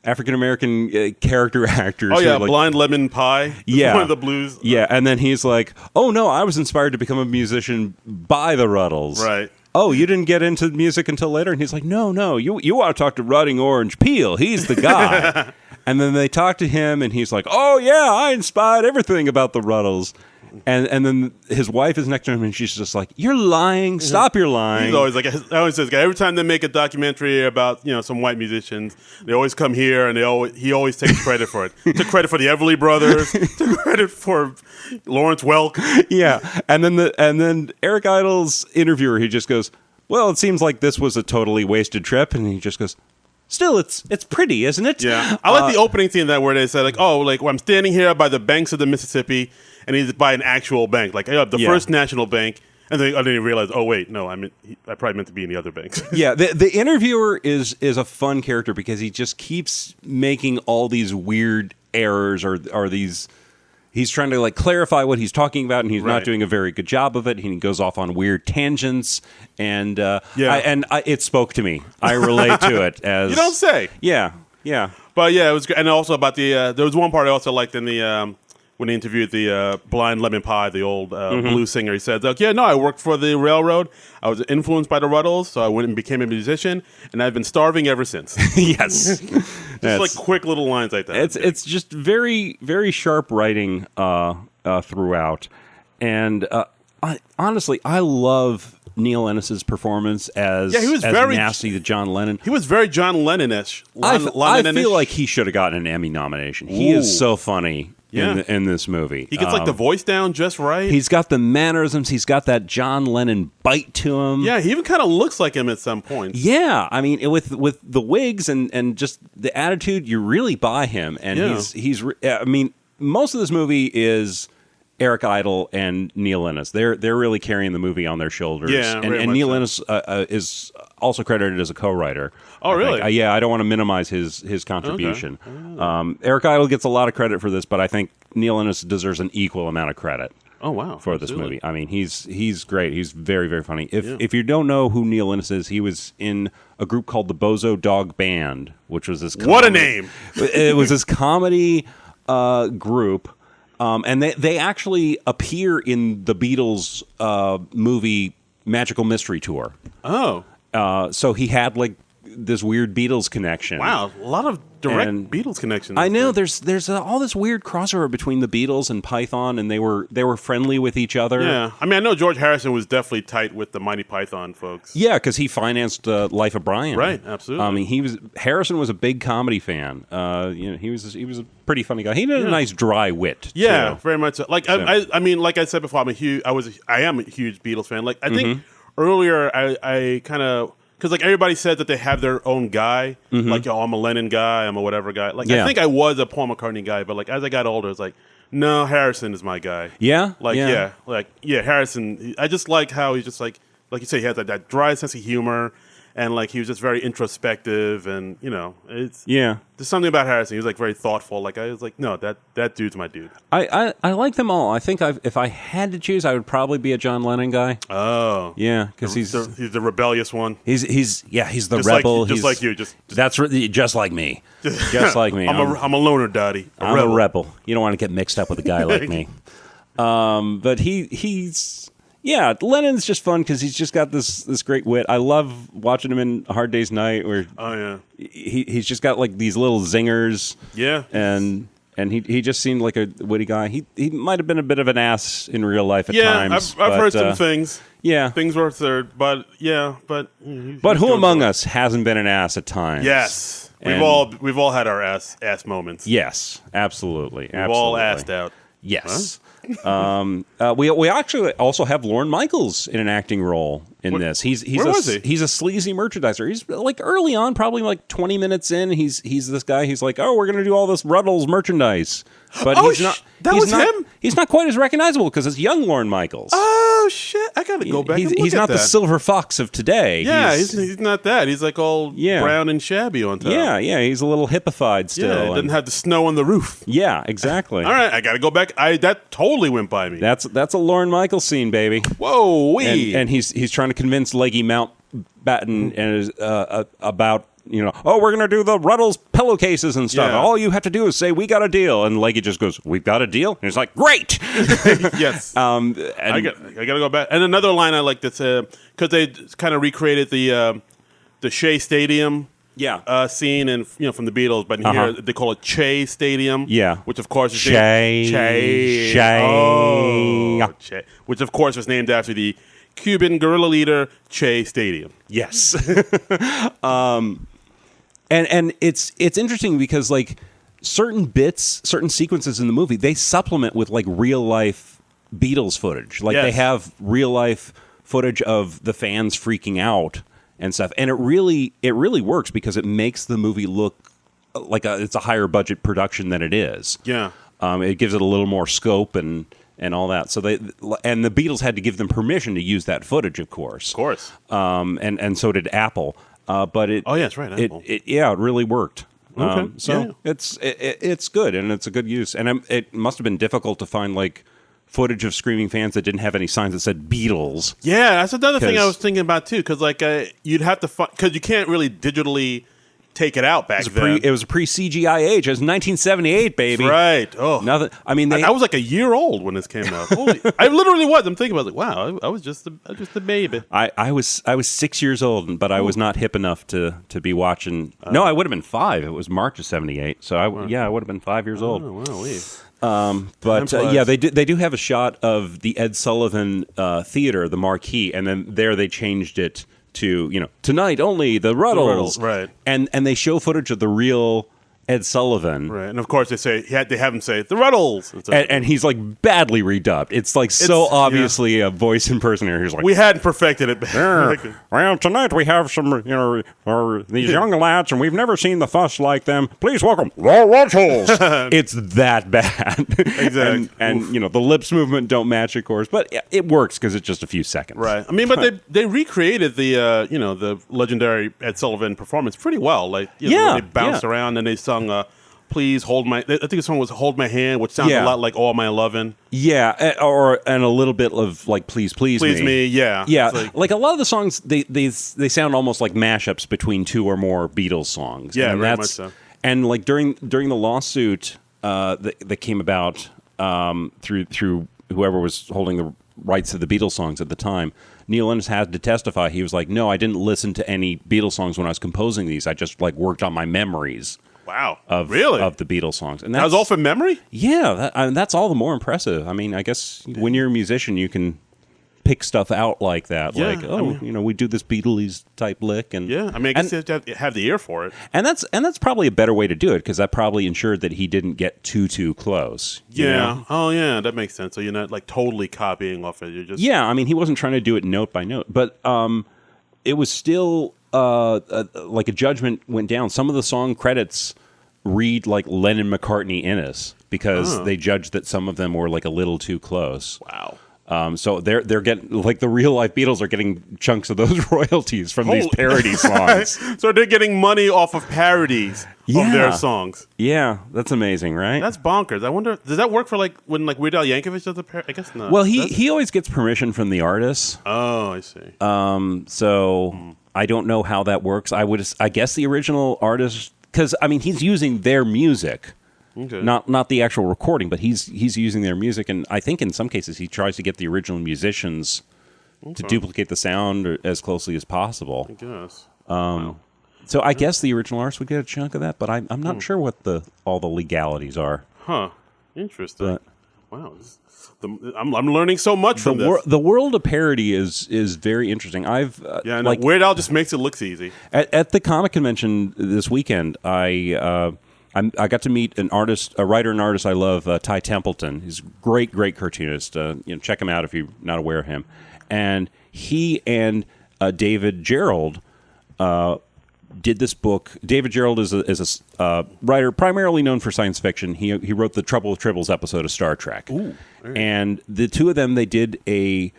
African-American character actors. Oh, yeah, like, Blind Lemon Pie. One of the blues. Yeah, and then he's like, oh, no, I was inspired to become a musician by the Rutles. Right. Oh, you didn't get into music until later? And he's like, no, you want to talk to Rotting Orange Peel. He's the guy. And then they talk to him, and he's like, "Oh yeah, I inspired everything about the Rutles." And then his wife is next to him, and she's just like, "You're lying! Stop your lying!" He's always like, I always says, every time they make a documentary about some white musicians, they always come here, and he always takes credit for it. Took credit for the Everly Brothers, took credit for Lawrence Welk. Yeah, and then Eric Idle's interviewer, he just goes, "Well, it seems like this was a totally wasted trip," and he just goes, "Still, it's pretty, isn't it?" Yeah, I like the opening scene of that where they said I'm standing here by the banks of the Mississippi, and he's by an actual bank, the First National Bank, and then you realize, oh wait, no, I probably meant to be in the other banks. Yeah, the interviewer is a fun character because he just keeps making all these weird errors or these. He's trying to clarify what he's talking about, and he's not doing a very good job of it. He goes off on weird tangents, and it spoke to me. I relate to it as you don't say. Yeah. But yeah, it was good. And also about the there was one part I also liked in the when they interviewed the Blind Lemon Pie, the old blues singer. He said, I worked for the railroad. I was influenced by the Rutles, so I went and became a musician, and I've been starving ever since. Yes. Just quick little lines like that. It's just very, very sharp writing throughout. And honestly, I love Neil Ennis's performance as he was very nasty to John Lennon. He was very John Lennon-ish. I feel like he should have gotten an Emmy nomination. He is so funny. In this movie. He gets the voice down just right. He's got the mannerisms. He's got that John Lennon bite to him. Yeah, he even kind of looks like him at some point. Yeah, I mean, with the wigs and just the attitude, you really buy him. And he's I mean, most of this movie is Eric Idle and Neil Ennis. They're really carrying the movie on their shoulders. Yeah, and Neil Ennis is also credited as a co-writer. Oh, really? I don't want to minimize his contribution. Okay. Eric Idle gets a lot of credit for this, but I think Neil Ennis deserves an equal amount of credit. Oh, wow. For this movie. I mean, he's great. He's very, very funny. If you don't know who Neil Ennis is, he was in a group called the Bozo Dog Band, which was this comedy. What a name! It was this comedy group. And they actually appear in the Beatles movie Magical Mystery Tour. Oh. So he had this weird Beatles connection. Wow, a lot of direct Beatles connections. I know there's all this weird crossover between the Beatles and Python, and they were friendly with each other. Yeah, I mean, I know George Harrison was definitely tight with the Mighty Python folks. Yeah, because he financed Life of Brian. Right, absolutely. I mean, Harrison was a big comedy fan. He was a pretty funny guy. He had a nice dry wit. Yeah, too. very much. So. I mean, like I said before, I am a huge Beatles fan. I think earlier I kind of. Because everybody said that they have their own guy, I'm a Lennon guy, I'm a whatever guy. I think I was a Paul McCartney guy, but as I got older, it's no, Harrison is my guy. Yeah, Harrison. I just like how he's just like you say, he has that dry sense of humor, and he was just very introspective, and there's something about Harrison. He was very thoughtful. I was no, that dude's my dude. I like them all. I think if I had to choose, I would probably be a John Lennon guy. Oh, yeah, because he's the rebellious one. He's the just rebel. Just like you. That's just like me. Just like me. I'm a loner, Daddy. I'm a rebel. You don't want to get mixed up with a guy like me. But he's. Yeah, Lennon's just fun because he's just got this great wit. I love watching him in A Hard Day's Night, where he's just got these little zingers. Yeah, and he just seemed like a witty guy. He might have been a bit of an ass in real life at times. I've heard some things. Yeah, things were third, but who among us hasn't been an ass at times? Yes, we've all had our ass moments. Yes, absolutely. We've all assed out. Yes. Huh? We actually also have Lorne Michaels in an acting role in this. He's a sleazy merchandiser. He's early on, probably 20 minutes in. He's this guy. He's we're gonna do all this Rutles merchandise, but he's not. That him. He's not quite as recognizable because it's young Lorne Michaels. Oh shit! I gotta go back. He's not the silver fox of today. Yeah, he's not that. He's all brown and shabby on top. Yeah. He's a little hippified still. Yeah, doesn't have the snow on the roof. Yeah, exactly. All right, I gotta go back. That totally went by me. That's a Lorne Michaels scene, baby. Whoa, and he's trying to convince Leggy Mountbatten about. We're going to do the Rutles pillowcases and stuff. Yeah. All you have to do is say, we got a deal. And Leggy just goes, we've got a deal? And he's like, great! Yes. I got to go back. And another line I like that's because they kind of recreated the Shea Stadium scene in from the Beatles, but in here they call it Che Stadium. Yeah, which of course is Che. Che, which of course was named after the Cuban guerrilla leader Che Stadium. Yes. And it's interesting because like certain sequences in the movie, they supplement with like real life Beatles footage. Like they have real life footage of the fans freaking out and stuff. And it really works because it makes the movie look like it's a higher budget production than it is. Yeah. It gives it a little more scope and all that. So the Beatles had to give them permission to use that footage, of course. Of course. And so did Apple. But it that's right. Apple. It really worked. Okay. It's good and it's a good use. And it must have been difficult to find like footage of screaming fans that didn't have any signs that said Beatles. Yeah, that's another thing I was thinking about too. Because like you'd have to because you can't really digitally take it out back then. It was a pre-CGI age. It was 1978, baby. That's right. Oh, nothing. I mean, I was like a year old when this came out. I literally was. I'm thinking about wow. I was just a baby. I was 6 years old, but I was not hip enough to be watching. No, I would have been 5. It was March of '78, so I would have been 5 years old. Oh, wow. They do have a shot of the Ed Sullivan Theater, the marquee, and then there they changed it to tonight only the Rutles, right? And they show footage of the real Ed Sullivan, right? And of course they have him say the Rutles, and he's like badly redubbed. It's like so obviously a voice impersonator. He's like, we hadn't perfected it. Well, tonight we have some these young lads, and we've never seen the fuss like them. Please welcome the Rutles. It's that bad, exactly. and the lips movement don't match, of course, but it works because it's just a few seconds, right? I mean, but they recreated the legendary Ed Sullivan performance pretty well. Like when they bounced around and they sung. Please hold my. I think the song was "Hold My Hand," which sounds a lot like "All My Lovin'." Yeah, and a little bit of like "Please, Please Me." Yeah. Like a lot of the songs, they sound almost like mashups between 2 or more Beatles songs. Yeah, and very much so. And like during the lawsuit that came about through whoever was holding the rights to the Beatles songs at the time, Neil Innes had to testify. He was like, "No, I didn't listen to any Beatles songs when I was composing these. I just like worked on my memories." Wow! Of the Beatles songs, and that was all from memory. Yeah, that's all the more impressive. I mean, I guess when you're a musician, you can pick stuff out like that. Yeah, like, we do this Beatles type lick, and I mean, I guess you have to have the ear for it. And that's probably a better way to do it because that probably ensured that he didn't get too close. Yeah. Oh, yeah, that makes sense. So you're not like totally copying off it. You're just I mean, he wasn't trying to do it note by note, but it was still like a judgment went down. Some of the song credits read like Lennon-McCartney Innes because they judged that some of them were like a little too close. Wow. So they're getting like the real life Beatles are getting chunks of those royalties from these parody songs. So they're getting money off of parodies of their songs. Yeah, that's amazing, right? That's bonkers. I wonder, does that work for like when like Weird Al Yankovic does a parody? I guess not. Well, he always gets permission from the artists. Oh, I see. I don't know how that works. I guess the original artist, because I mean he's using their music. Okay. Not the actual recording, but he's using their music, and I think in some cases he tries to get the original musicians to duplicate the sound as closely as possible. I guess. So I guess the original artist would get a chunk of that, but I'm not sure what all the legalities are. Huh. Interesting. Wow. I'm learning so much from this. The world of parody is very interesting. Weird Al just makes it look easy. At the comic convention this weekend, I got to meet a writer and artist I love, Ty Templeton. He's a great cartoonist. Check him out if you're not aware of him. And he and David Gerrold did this book. David Gerrold is a writer primarily known for science fiction. He wrote the Trouble with Tribbles episode of Star Trek. Ooh, and the two of them, they did a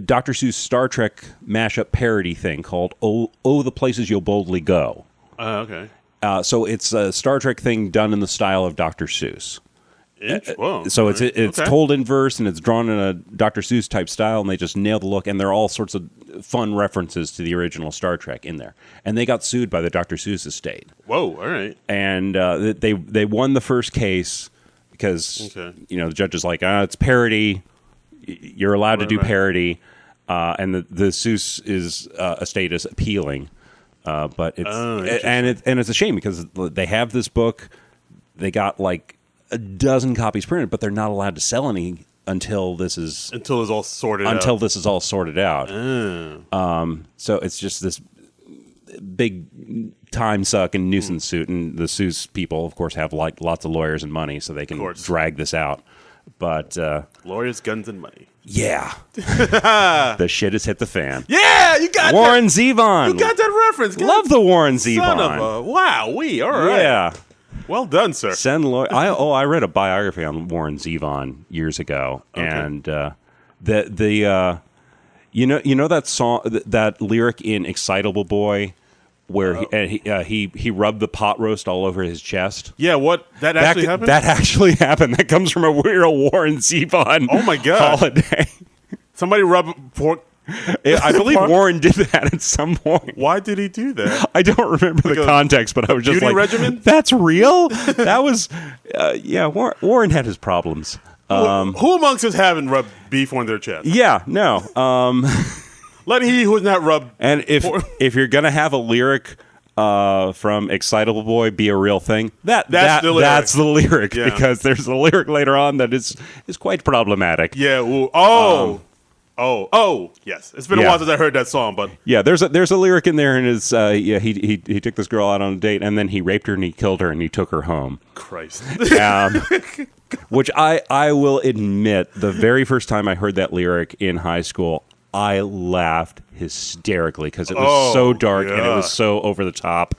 Dr. Seuss Star Trek mashup parody thing called "Oh, the Places You'll Boldly Go." Okay. So it's a Star Trek thing done in the style of Dr. Seuss. So it's told in verse and it's drawn in a Dr. Seuss type style, and they just nail the look. And there are all sorts of fun references to the original Star Trek in there. And they got sued by the Dr. Seuss estate. Whoa! All right. And they won the first case because the judge is like, it's parody. You're allowed to do parody, and the Seuss estate is appealing. But it's and it's a shame because they have this book. They got like a dozen copies printed, but they're not allowed to sell any until this is all sorted out. Until this is all sorted out. So it's just this big time suck and nuisance suit, and the Seuss people, of course, have like lots of lawyers and money, so they can drag this out. But lawyers, guns, and money. Yeah, the shit has hit the fan. Yeah, you got Warren Zevon. You got that reference. Love the Warren Zevon. Son of a wow, all right. Yeah. Well done, sir. I read a biography on Warren Zevon years ago, and you know that song, that lyric in "Excitable Boy," where he rubbed the pot roast all over his chest. Yeah, what that actually happened? That actually happened. That comes from a real Warren Zevon. Oh my God! Holiday. Somebody rubbed pork. I believe Warren did that at some point. Why did he do that? I don't remember the context, but I was just beauty like, regimen? That's real? That was, Warren had his problems. Who amongst us haven't rubbed beef on their chest? Yeah, no. Let he who has not rubbed. And if you're going to have a lyric from Excitable Boy be a real thing, that's the lyric, yeah. Because there's a lyric later on that is quite problematic. Yeah. Yes. It's been a while since I heard that song, but yeah, there's a lyric in there, and it's he took this girl out on a date, and then he raped her and he killed her and he took her home. Christ. Which I will admit, the very first time I heard that lyric in high school, I laughed hysterically because it was so dark and it was so over the top.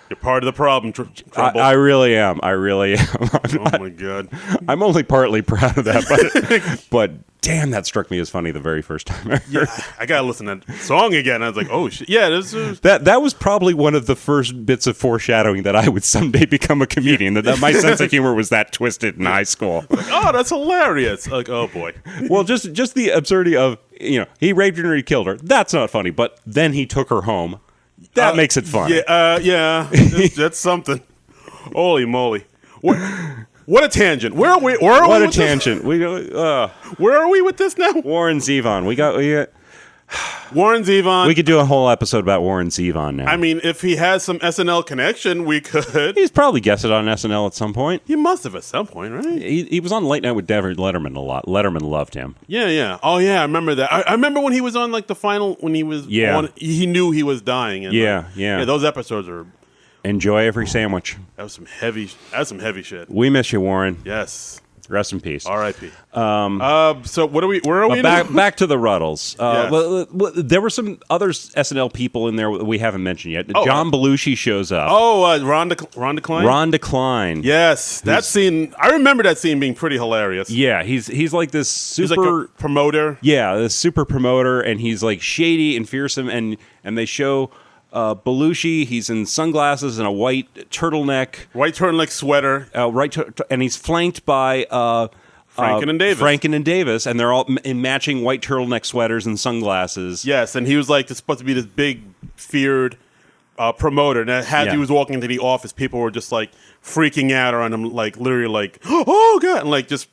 You're part of the problem, Trumbull. I really am. Oh my God. I'm only partly proud of that, but damn, that struck me as funny the very first time I heard it. I gotta listen to that song again. I was like, oh shit. Yeah, that was probably one of the first bits of foreshadowing that I would someday become a comedian. That my sense of humor was that twisted in high school. Oh, that's hilarious. Like, oh boy. Well, just the absurdity of, he raped her and he killed her. That's not funny, but then he took her home. That makes it fun. Yeah, that's something. Holy moly! What a tangent! Where are we? What a tangent! Where are we with this now? Warren Zevon. We got Warren Zevon. We could do a whole episode about Warren Zevon now. I mean, if he has some SNL connection, we could. He's probably guested on SNL at some point. He must have at some point, right? He was on Late Night with David Letterman a lot. Letterman loved him. Yeah. Oh, yeah, I remember that. I remember when he was on, like, the final, when he was on, he knew he was dying. And, yeah. Those episodes are... Enjoy every sandwich. That was some heavy shit. We miss you, Warren. Yes. Rest in peace. R.I.P. So where are we back to the Rutles. Yes. There were some other SNL people in there that we haven't mentioned yet. John Belushi shows up. Rhonda Klein? Rhonda Klein. Yes. That scene, I remember that scene being pretty hilarious. Yeah, he's like this super... He's like a promoter. Yeah, this super promoter, and he's like shady and fearsome, and they show... Belushi, he's in sunglasses and a white turtleneck sweater, and he's flanked by Franken and Davis, and they're all in matching white turtleneck sweaters and sunglasses. Yes, and he was like supposed to be this big, feared promoter. And as he was walking into the office, people were just like freaking out on him, like literally, like, oh God, and like just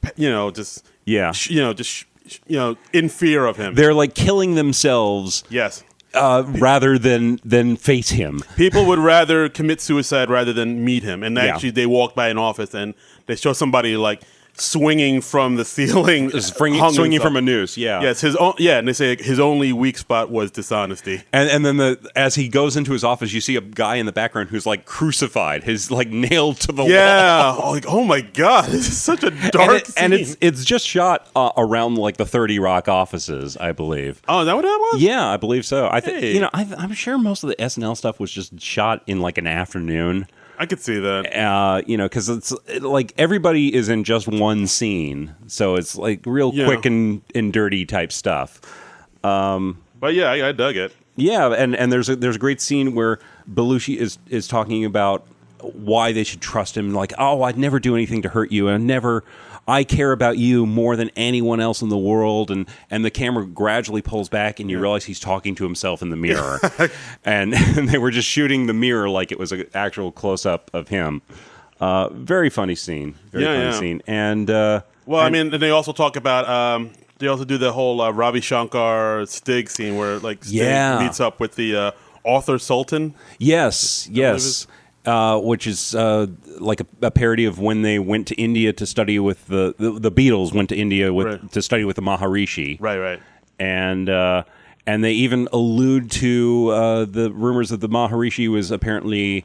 in fear of him. They're like killing themselves. Yes. Rather than face him. People would rather commit suicide rather than meet him. And actually, they walk by an office and they show somebody like swinging from the ceiling, swinging from a noose. Yeah. Yes, and they say his only weak spot was dishonesty. And then as he goes into his office, you see a guy in the background who's like crucified, his like nailed to the wall. Yeah. Oh my God, this is such a dark scene. And it's just shot around like the 30 Rock offices, I believe. Oh, is that what that was? Yeah, I believe so. I think I'm sure most of the SNL stuff was just shot in like an afternoon. I could see that. Because it's like everybody is in just one scene, so it's like real quick and dirty type stuff. But yeah, I dug it. Yeah, and there's a great scene where Belushi is talking about why they should trust him. Like, I'd never do anything to hurt you, and I care about you more than anyone else in the world. And the camera gradually pulls back, and you realize he's talking to himself in the mirror. and they were just shooting the mirror like it was an actual close-up of him. Very funny scene. Very funny scene. And I mean, they also talk about... they also do the whole Ravi Shankar Stig scene where like Stig meets up with the Arthur Sultan. Yes. Which is like a parody of when they went to India to study with the Beatles went to India to study with the Maharishi. Right. And they even allude to the rumors that the Maharishi was apparently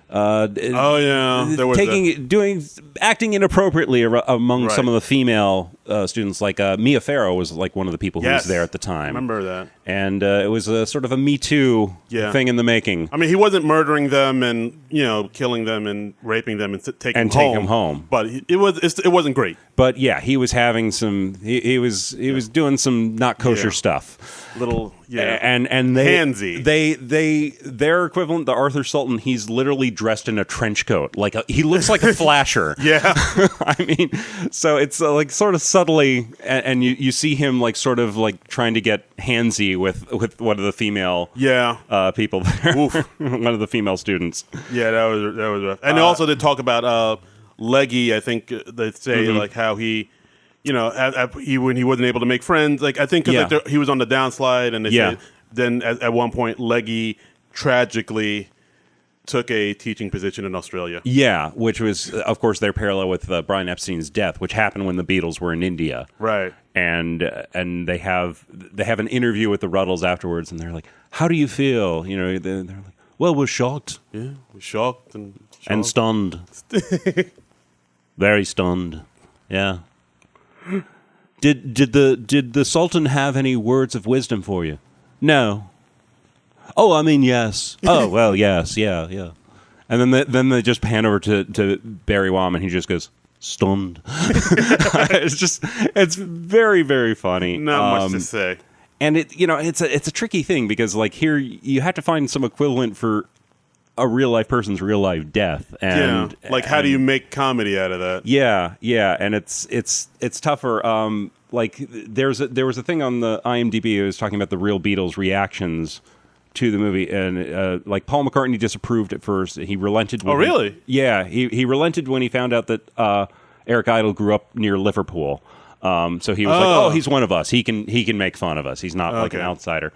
there was acting inappropriately among Right. some of the female students. Like Mia Farrow was like one of the people who was Yes. there at the time. I remember that. And it was a sort of a Me Too thing in the making. I mean, he wasn't murdering them and killing them and raping them and taking them home. But it wasn't great. But yeah, he was having some. He was doing some not kosher stuff. Little and they handsy. Their equivalent, the Arthur Sultan. He's literally dressed in a trench coat. He looks like a flasher. Yeah. I mean, so it's like sort of subtly, and you see him like sort of like trying to get handsy with one of the female people there. One of the female students. Yeah, that was rough. And also they talk about Leggy. I think they say like how he. When he wasn't able to make friends, like I think 'cause he was on the downslide, and they say then at one point Leggy tragically took a teaching position in Australia. Yeah, which was of course their parallel with Brian Epstein's death, which happened when the Beatles were in India. Right. And they have an interview with the Rutles afterwards, and they're like, "How do you feel?" They're like, "Well, we're shocked." Yeah, we're shocked and stunned. Very stunned. Yeah. Did the Sultan have any words of wisdom for you? No. Oh, I mean, yes. Oh, well, yes, yeah. And then they just pan over to Barry Wom, and he just goes, stunned. It's very, very funny. Not much to say. And it's a tricky thing because like here you have to find some equivalent for a real life person's real life death, and how do you make comedy out of that? Yeah, and it's tougher. Like there was a thing on the IMDb. It was talking about the real Beatles reactions to the movie, and like Paul McCartney disapproved at first. He relented. Oh, really? He relented when he found out that Eric Idle grew up near Liverpool. So he was like, "Oh, he's one of us. He can make fun of us. He's not like an outsider."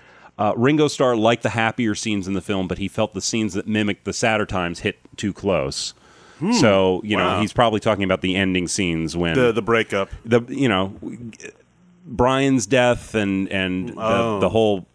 Ringo Starr liked the happier scenes in the film, but he felt the scenes that mimicked the sadder times hit too close. So he's probably talking about the ending scenes when the breakup, Brian's death and the whole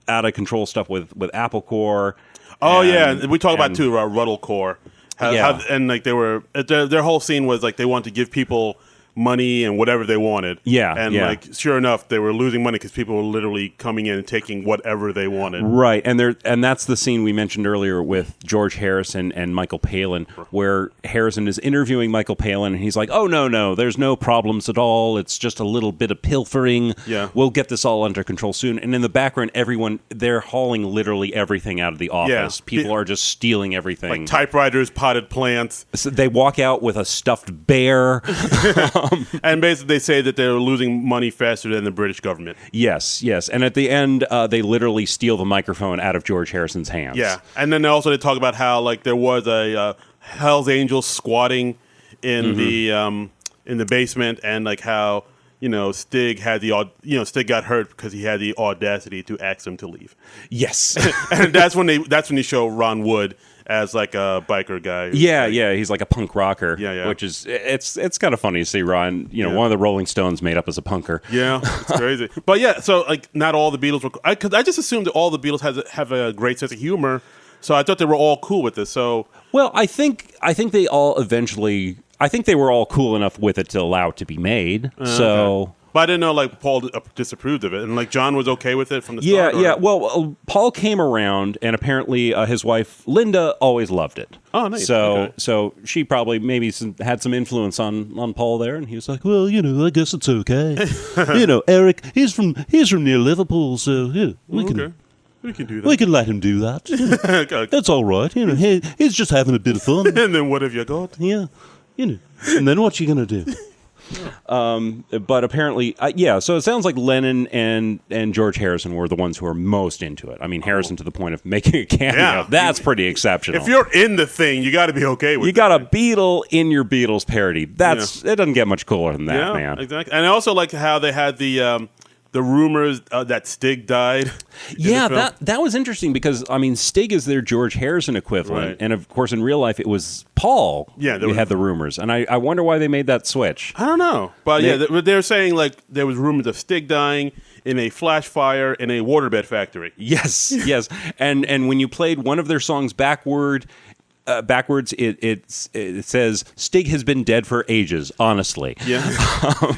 out of control stuff with Apple Core. And we talk about too Ruttle Core. And like they were their whole scene was like they wanted to give people money and whatever they wanted. Like sure enough, they were losing money because people were literally coming in and taking whatever they wanted. Right, and that's the scene we mentioned earlier with George Harrison and Michael Palin, where Harrison is interviewing Michael Palin, and he's like, "Oh no, there's no problems at all. It's just a little bit of pilfering. Yeah, we'll get this all under control soon." And in the background, they're hauling literally everything out of the office. People are just stealing everything, like typewriters, potted plants. So they walk out with a stuffed bear. And basically they say that they're losing money faster than the British government. Yes. And at the end, they literally steal the microphone out of George Harrison's hands. Yeah. And then also they talk about how like there was a Hell's squatting in the basement, and like how Stig had Stig got hurt because he had the audacity to ask him to leave. Yes. And that's when they show Ron Wood as like a biker guy. Yeah, he's like a punk rocker. Yeah. Which is it's kind of funny to see Ron, one of the Rolling Stones made up as a punker. Yeah, it's crazy. But yeah, so like not all the Beatles were, because I just assumed that all the Beatles have a great sense of humor. So I thought they were all cool with this. So well, I think they all eventually. I think they were all cool enough with it to allow it to be made. Okay. But I didn't know like Paul disapproved of it, and like John was okay with it from the start. Yeah. Well, Paul came around, and apparently his wife Linda always loved it. Oh, nice. So she probably maybe had some influence on Paul there, and he was like, "Well, I guess it's okay." Eric, he's from near Liverpool, so we can. We can do that. We can let him do that. That's all right. He's just having a bit of fun. And then what have you got? Yeah. And then what you gonna do? But apparently, so it sounds like Lennon and George Harrison were the ones who are most into it. I mean, Harrison to the point of making a cameo. Yeah. That's pretty exceptional. If you're in the thing, you got to be okay with it. You got a Beatle in your Beatles parody. It doesn't get much cooler than that, man. Exactly. And I also like how they had the the rumors that Stig died. Yeah, that was interesting because I mean Stig is their George Harrison equivalent, Right. and of course in real life it was Paul. Yeah, who had the rumors, and I wonder why they made that switch. I don't know, but they're saying like there was rumors of Stig dying in a flash fire in a waterbed factory. Yes, yes, and when you played one of their songs backwards, it says Stig has been dead for ages. Honestly, Yeah,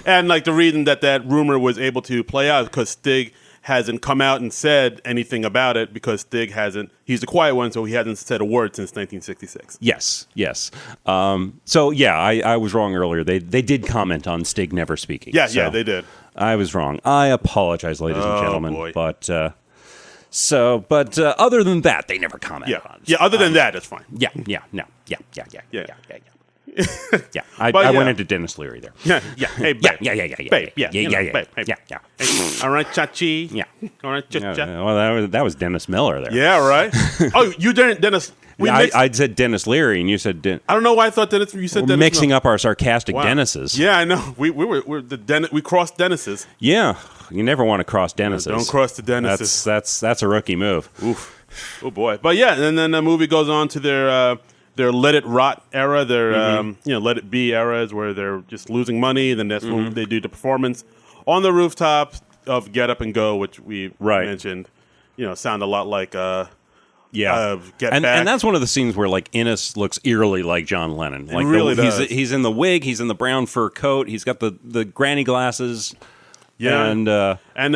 and like the reason that rumor was able to play out is because Stig hasn't come out and said anything about it because Stig hasn't. He's the quiet one, so he hasn't said a word since 1966. Yes. So yeah, I was wrong earlier. They did comment on Stig never speaking. Yeah, so they did. I was wrong. I apologize, ladies and gentlemen. Boy. But other than that, they never commented on it. Yeah. Other than that, it's fine. Yeah. I But, went yeah. into Dennis Leary there. Yeah. Hey, babe. Yeah. Babe, yeah. you know, babe. Yeah. All right, chachi. Yeah. All right, cha. Well, that was Dennis Miller there. Yeah, right. Oh, you didn't, Dennis. I said Dennis Leary, and you said I don't know why I thought Dennis. You said we're Dennis. mixing up our sarcastic Wow. Dennises. Yeah, I know. We're the Dennis. We crossed Dennises. Yeah. You never want to cross Dennises. Don't cross the Dennises. That's a rookie move. Oof. Oh boy. But yeah, and then the movie goes on to their Let It Rot era, their Let It Be eras where they're just losing money. Then that's when they do the performance on the rooftop of Get Up and Go, which we mentioned. Sound a lot like Get and Back. and that's one of the scenes where like Innes looks eerily like John Lennon. Like really does. He's in the wig, he's in the brown fur coat, he's got the granny glasses. Yeah, and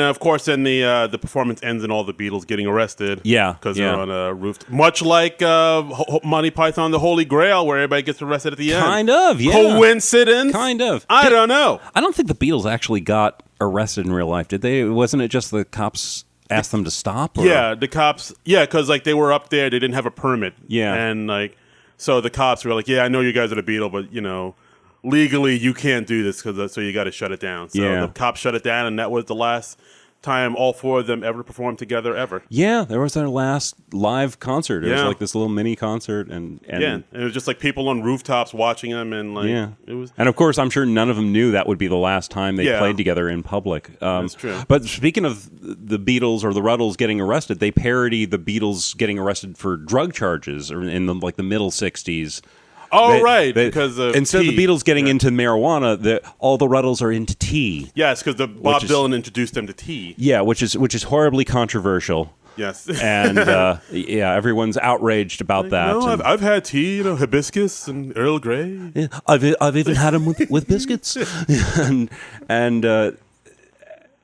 of course, then the performance ends in all the Beatles getting arrested. Yeah, because they're on a roof, much like Monty Python, The Holy Grail, where everybody gets arrested at the end. Kind of, yeah. Coincidence? Kind of. I don't know. I don't think the Beatles actually got arrested in real life, did they? Wasn't it just the cops asked them to stop? Or? Yeah, the cops. Yeah, because like they were up there, they didn't have a permit. Yeah, and like so the cops were like, "Yeah, I know you guys are the Beatles, but legally you can't do this so you got to shut it down." So the cops shut it down, and that was the last time all four of them ever performed together ever. Yeah, there was their last live concert. It was Yeah. like this little mini concert, and it was just like people on rooftops watching them, and like it was. And of course, I'm sure none of them knew that would be the last time they Yeah. played together in public. That's true. But speaking of the Beatles or the Rutles getting arrested, they parody the Beatles getting arrested for drug charges or in the middle '60s. Oh, right, because of instead tea. of the Beatles getting into marijuana, all the Rutles are into tea. Yes, because Bob Dylan introduced them to tea. Yeah, which is horribly controversial. Yes, and everyone's outraged about that. No, I've had tea, hibiscus and Earl Grey. Yeah, I've even had them with biscuits.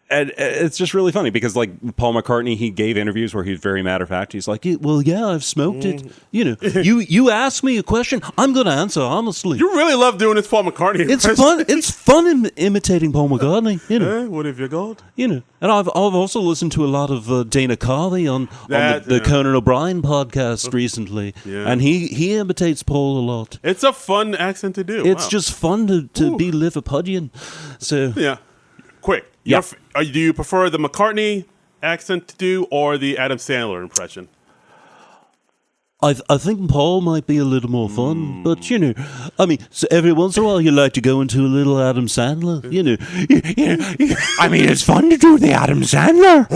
And it's just really funny because, like, Paul McCartney, he gave interviews where he was very matter of fact. He's like, Well, yeah, I've smoked it. You ask me a question, I'm going to answer honestly. You really love doing this Paul McCartney. It's fun. It's fun imitating Paul McCartney. What have you got? And I've also listened to a lot of Dana Carvey on the Conan O'Brien podcast recently, and he imitates Paul a lot. It's a fun accent to do. It's just fun to be Liverpudlian. So yeah, quick. Yeah. Do you prefer the McCartney accent to do or the Adam Sandler impression? I think Paul might be a little more fun, but so every once in a while you like to go into a little Adam Sandler, I mean, it's fun to do the Adam Sandler.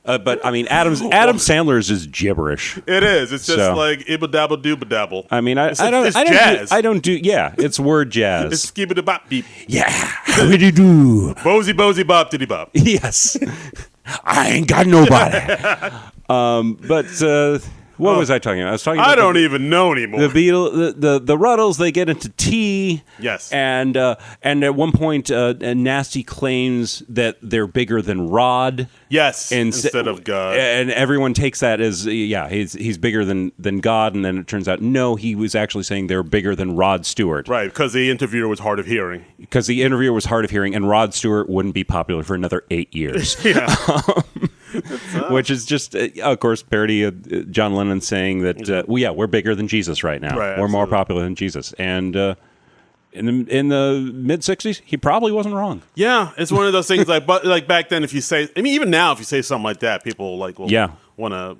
But I mean, Adam Sandler's is gibberish. It is. It's just like ibba dabble dooba dabble. I mean, it's jazz. I don't do. Yeah, it's word jazz. It's skibbity bop beep. Yeah, how do you do? Bosey bop diddy bop. Yes, I ain't got nobody. What was I talking about? I was talking about I don't even know anymore. The Beatles, the Rutles, they get into tea. Yes. And at one point, Nasty claims that they're bigger than Rod. Yes. Instead of God. And everyone takes that as he's bigger than God. And then it turns out no, he was actually saying they're bigger than Rod Stewart. Right, because the interviewer was hard of hearing. Because the interviewer was hard of hearing, and Rod Stewart wouldn't be popular for another 8 years. Yeah. Which is just, of course, parody of John Lennon saying that, we're bigger than Jesus right now. Right, we're more popular than Jesus. And in the mid-'60s, he probably wasn't wrong. Yeah, it's one of those things but like back then, if you say, I mean, even now, if you say something like that, people will want to,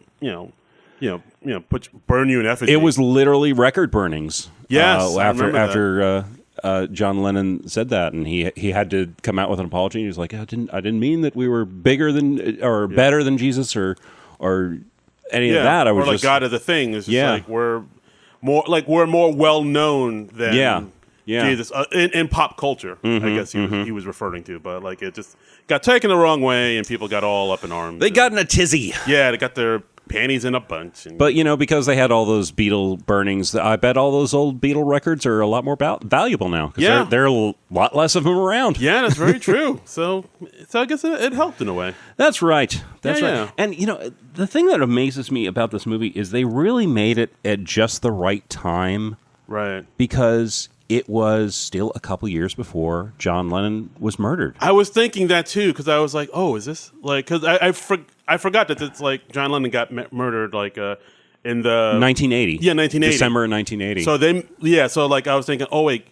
burn you in effigy. It was literally record burnings. Yes, after John Lennon said that, and he had to come out with an apology. He was like, I didn't mean that we were bigger than or better than Jesus or any of that. I was or like just God of the thing. It's just like we're more well known than Jesus in pop culture. I guess he was referring to, but like it just got taken the wrong way, and people got all up in arms. They got in a tizzy. Yeah, they got their panties in a bunch. But, because they had all those Beatle burnings, I bet all those old Beatle records are a lot more valuable now. Because there are a lot less of them around. Yeah, that's very true. So I guess it helped in a way. That's right. That's right. Yeah. And, the thing that amazes me about this movie is they really made it at just the right time. Right. Because it was still a couple years before John Lennon was murdered. I was thinking that too, because I was like, "Oh, is this like?" Because I forgot that it's like John Lennon got murdered like in the 1980. Yeah, 1980, December of 1980. So so like I was thinking, oh wait,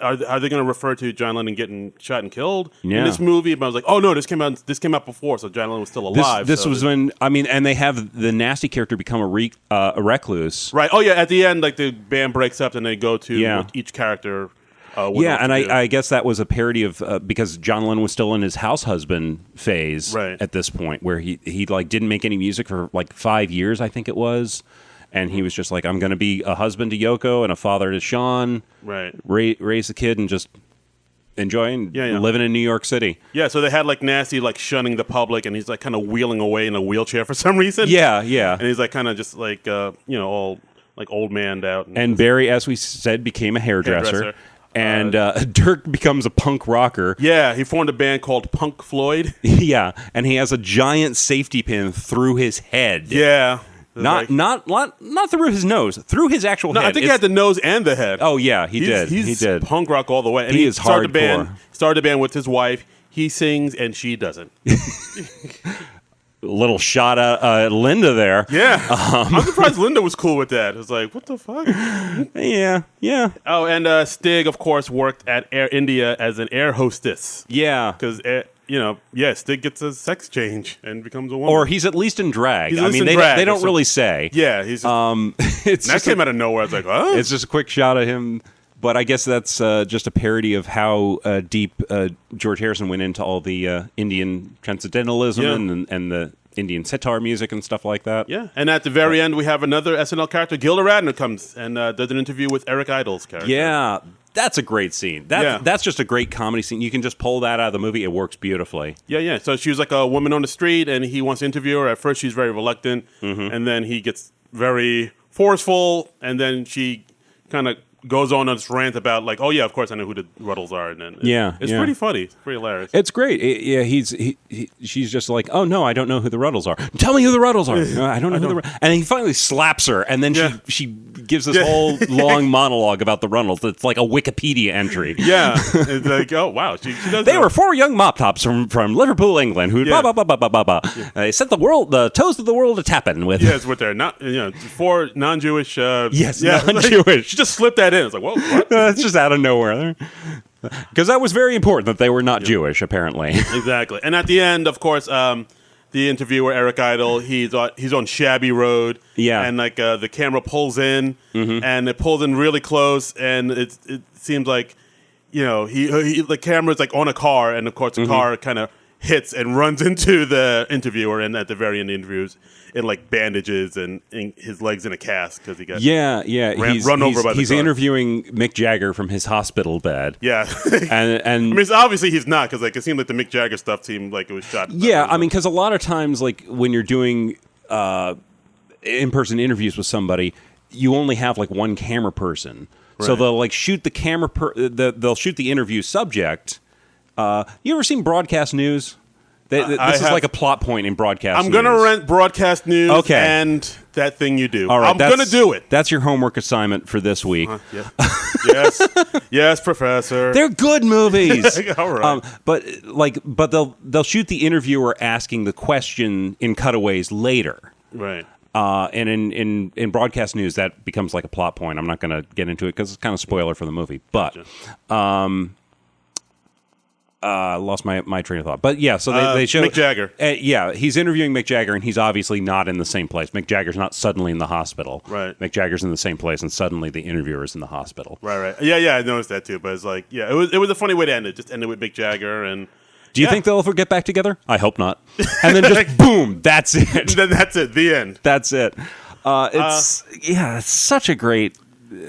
are they going to refer to John Lennon getting shot and killed in this movie? But I was like, oh no, this came out before, so John Lennon was still alive. This was when and they have the nasty character become a recluse. Right. Oh yeah. At the end, like the band breaks up and they go to each character. And I guess that was a parody of because John Lennon was still in his house husband phase at this point, where he like didn't make any music for like 5 years, I think it was. And he was just like, I'm going to be a husband to Yoko and a father to Sean. Right. Raise the kid and just enjoying living in New York City. Yeah, so they had like nasty like shunning the public, and he's like kind of wheeling away in a wheelchair for some reason. Yeah. And he's like kind of just like all like old manned out. And Barry, as we said, became a hairdresser. And Dirk becomes a punk rocker. Yeah, he formed a band called Punk Floyd. Yeah, and he has a giant safety pin through his head. Yeah. Not through his nose, through his actual head. I think he had the nose and the head. Oh yeah, he did. He did punk rock all the way. And he is hardcore. Started a band with his wife. He sings and she doesn't. Little shot at Linda there. Yeah, I'm surprised Linda was cool with that. It was like, what the fuck? Yeah. Oh, and Stig, of course, worked at Air India as an air hostess. Yeah, because Stig gets a sex change and becomes a woman. Or he's at least in drag. They don't really say. Yeah, he's. That came out of nowhere. I was like, oh. It's just a quick shot of him. But I guess that's just a parody of how deep George Harrison went into all the Indian transcendentalism and the Indian sitar music and stuff like that. Yeah, and at the very end, we have another SNL character, Gilda Radner, comes and does an interview with Eric Idle's character. Yeah, that's a great scene. That's just a great comedy scene. You can just pull that out of the movie. It works beautifully. Yeah. So she was like a woman on the street, and he wants to interview her. At first, she's very reluctant, and then he gets very forceful, and then she kind of goes on this rant about like, oh yeah, of course I know who the Rutles are, and then it's pretty funny, it's pretty hilarious. It's great. She's just like, oh no, I don't know who the Rutles are. Tell me who the Rutles are. No, I don't know who and he finally slaps her, and then she gives this whole long monologue about the Rutles. It's like a Wikipedia entry. Yeah, it's like, oh wow, she does. They were 4 young mop tops from Liverpool, England, who blah blah blah blah blah blah. They set the toes of the world a tapping with. Yes, with their 4 non-Jewish. Non-Jewish. She just slipped that in. It's like, whoa, what? It's just out of nowhere. Because that was very important that they were not Jewish, apparently. Exactly. And at the end, of course, the interviewer, Eric Idle, he's on Shabby Road. Yeah. And like the camera pulls in, and it pulls in really close, and it seems like, the camera's like on a car, and of course the car kind of hits and runs into the interviewer, and at the very end of the interviews, in like bandages and his legs in a cast because he got run over by the he's car. Interviewing Mick Jagger from his hospital bed. Yeah, and I mean, obviously he's not, because like it seemed like the Mick Jagger stuff seemed like it was shot. Yeah, I mean, because a lot of times, like when you're doing in-person interviews with somebody, you only have like one camera person, so they'll like shoot the camera. They'll shoot the interview subject. You ever seen broadcast news? This is like a plot point in broadcast news. I'm going to rent broadcast news and that thing you do. All right, I'm going to do it. That's your homework assignment for this week. Yes, Professor. They're good movies. All right. But they'll shoot the interviewer asking the question in cutaways later. Right. And in broadcast news, that becomes like a plot point. I'm not going to get into it because it's kind of spoiler for the movie. But Lost my train of thought. But yeah, so they show Mick Jagger. Yeah, he's interviewing Mick Jagger, and he's obviously not in the same place. Mick Jagger's not suddenly in the hospital. Right. Mick Jagger's in the same place, and suddenly the interviewer's in the hospital. Right. Yeah, I noticed that too. But it's like, yeah, it was a funny way to end it. Just ended with Mick Jagger and. Do you think they'll ever get back together? I hope not. And then just boom, that's it. Then that's it. The end. That's it. It's such a great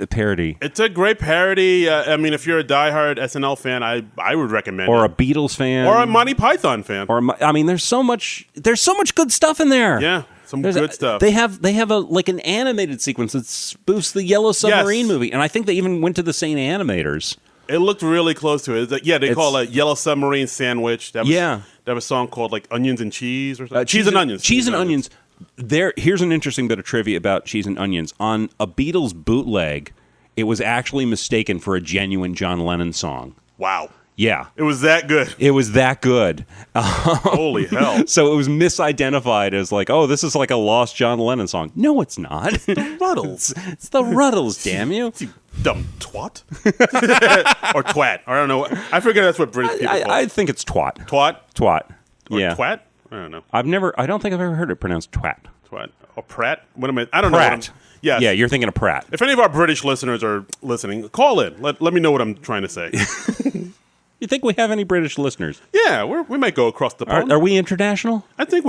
parody. It's a great parody. I mean, if you're a diehard SNL fan, I would recommend or it. a Beatles fan, or a Monty Python fan. I mean, there's so much good stuff in there. Yeah, good stuff. They have an animated sequence that spoofs the Yellow Submarine movie, and I think they even went to the same animators. It looked really close to it. They call it Yellow Submarine Sandwich. They have a song called like Onions and Cheese or something. Cheese and Onions. Cheese and Onions. Here's an interesting bit of trivia about Cheese and Onions. On a Beatles bootleg, it was actually mistaken for a genuine John Lennon song. Wow. Yeah. It was that good. It was that good. Holy hell. So it was misidentified as like, oh, this is like a lost John Lennon song. No, it's not. It's the Rutles. It's the Rutles, damn you. You dumb twat. Or twat. I don't know. I forget that's what British people call it. I think it's twat. Twat? Twat. Or yeah. twat? I don't know. I don't think I've ever heard it pronounced twat. Twat. Or Pratt? What am I don't Pratt. know. Yes. Yeah, you're thinking of Pratt. If any of our British listeners are listening, call in. Let me know what I'm trying to say. You think we have any British listeners? Yeah, we might go across the pond. Are we international? I think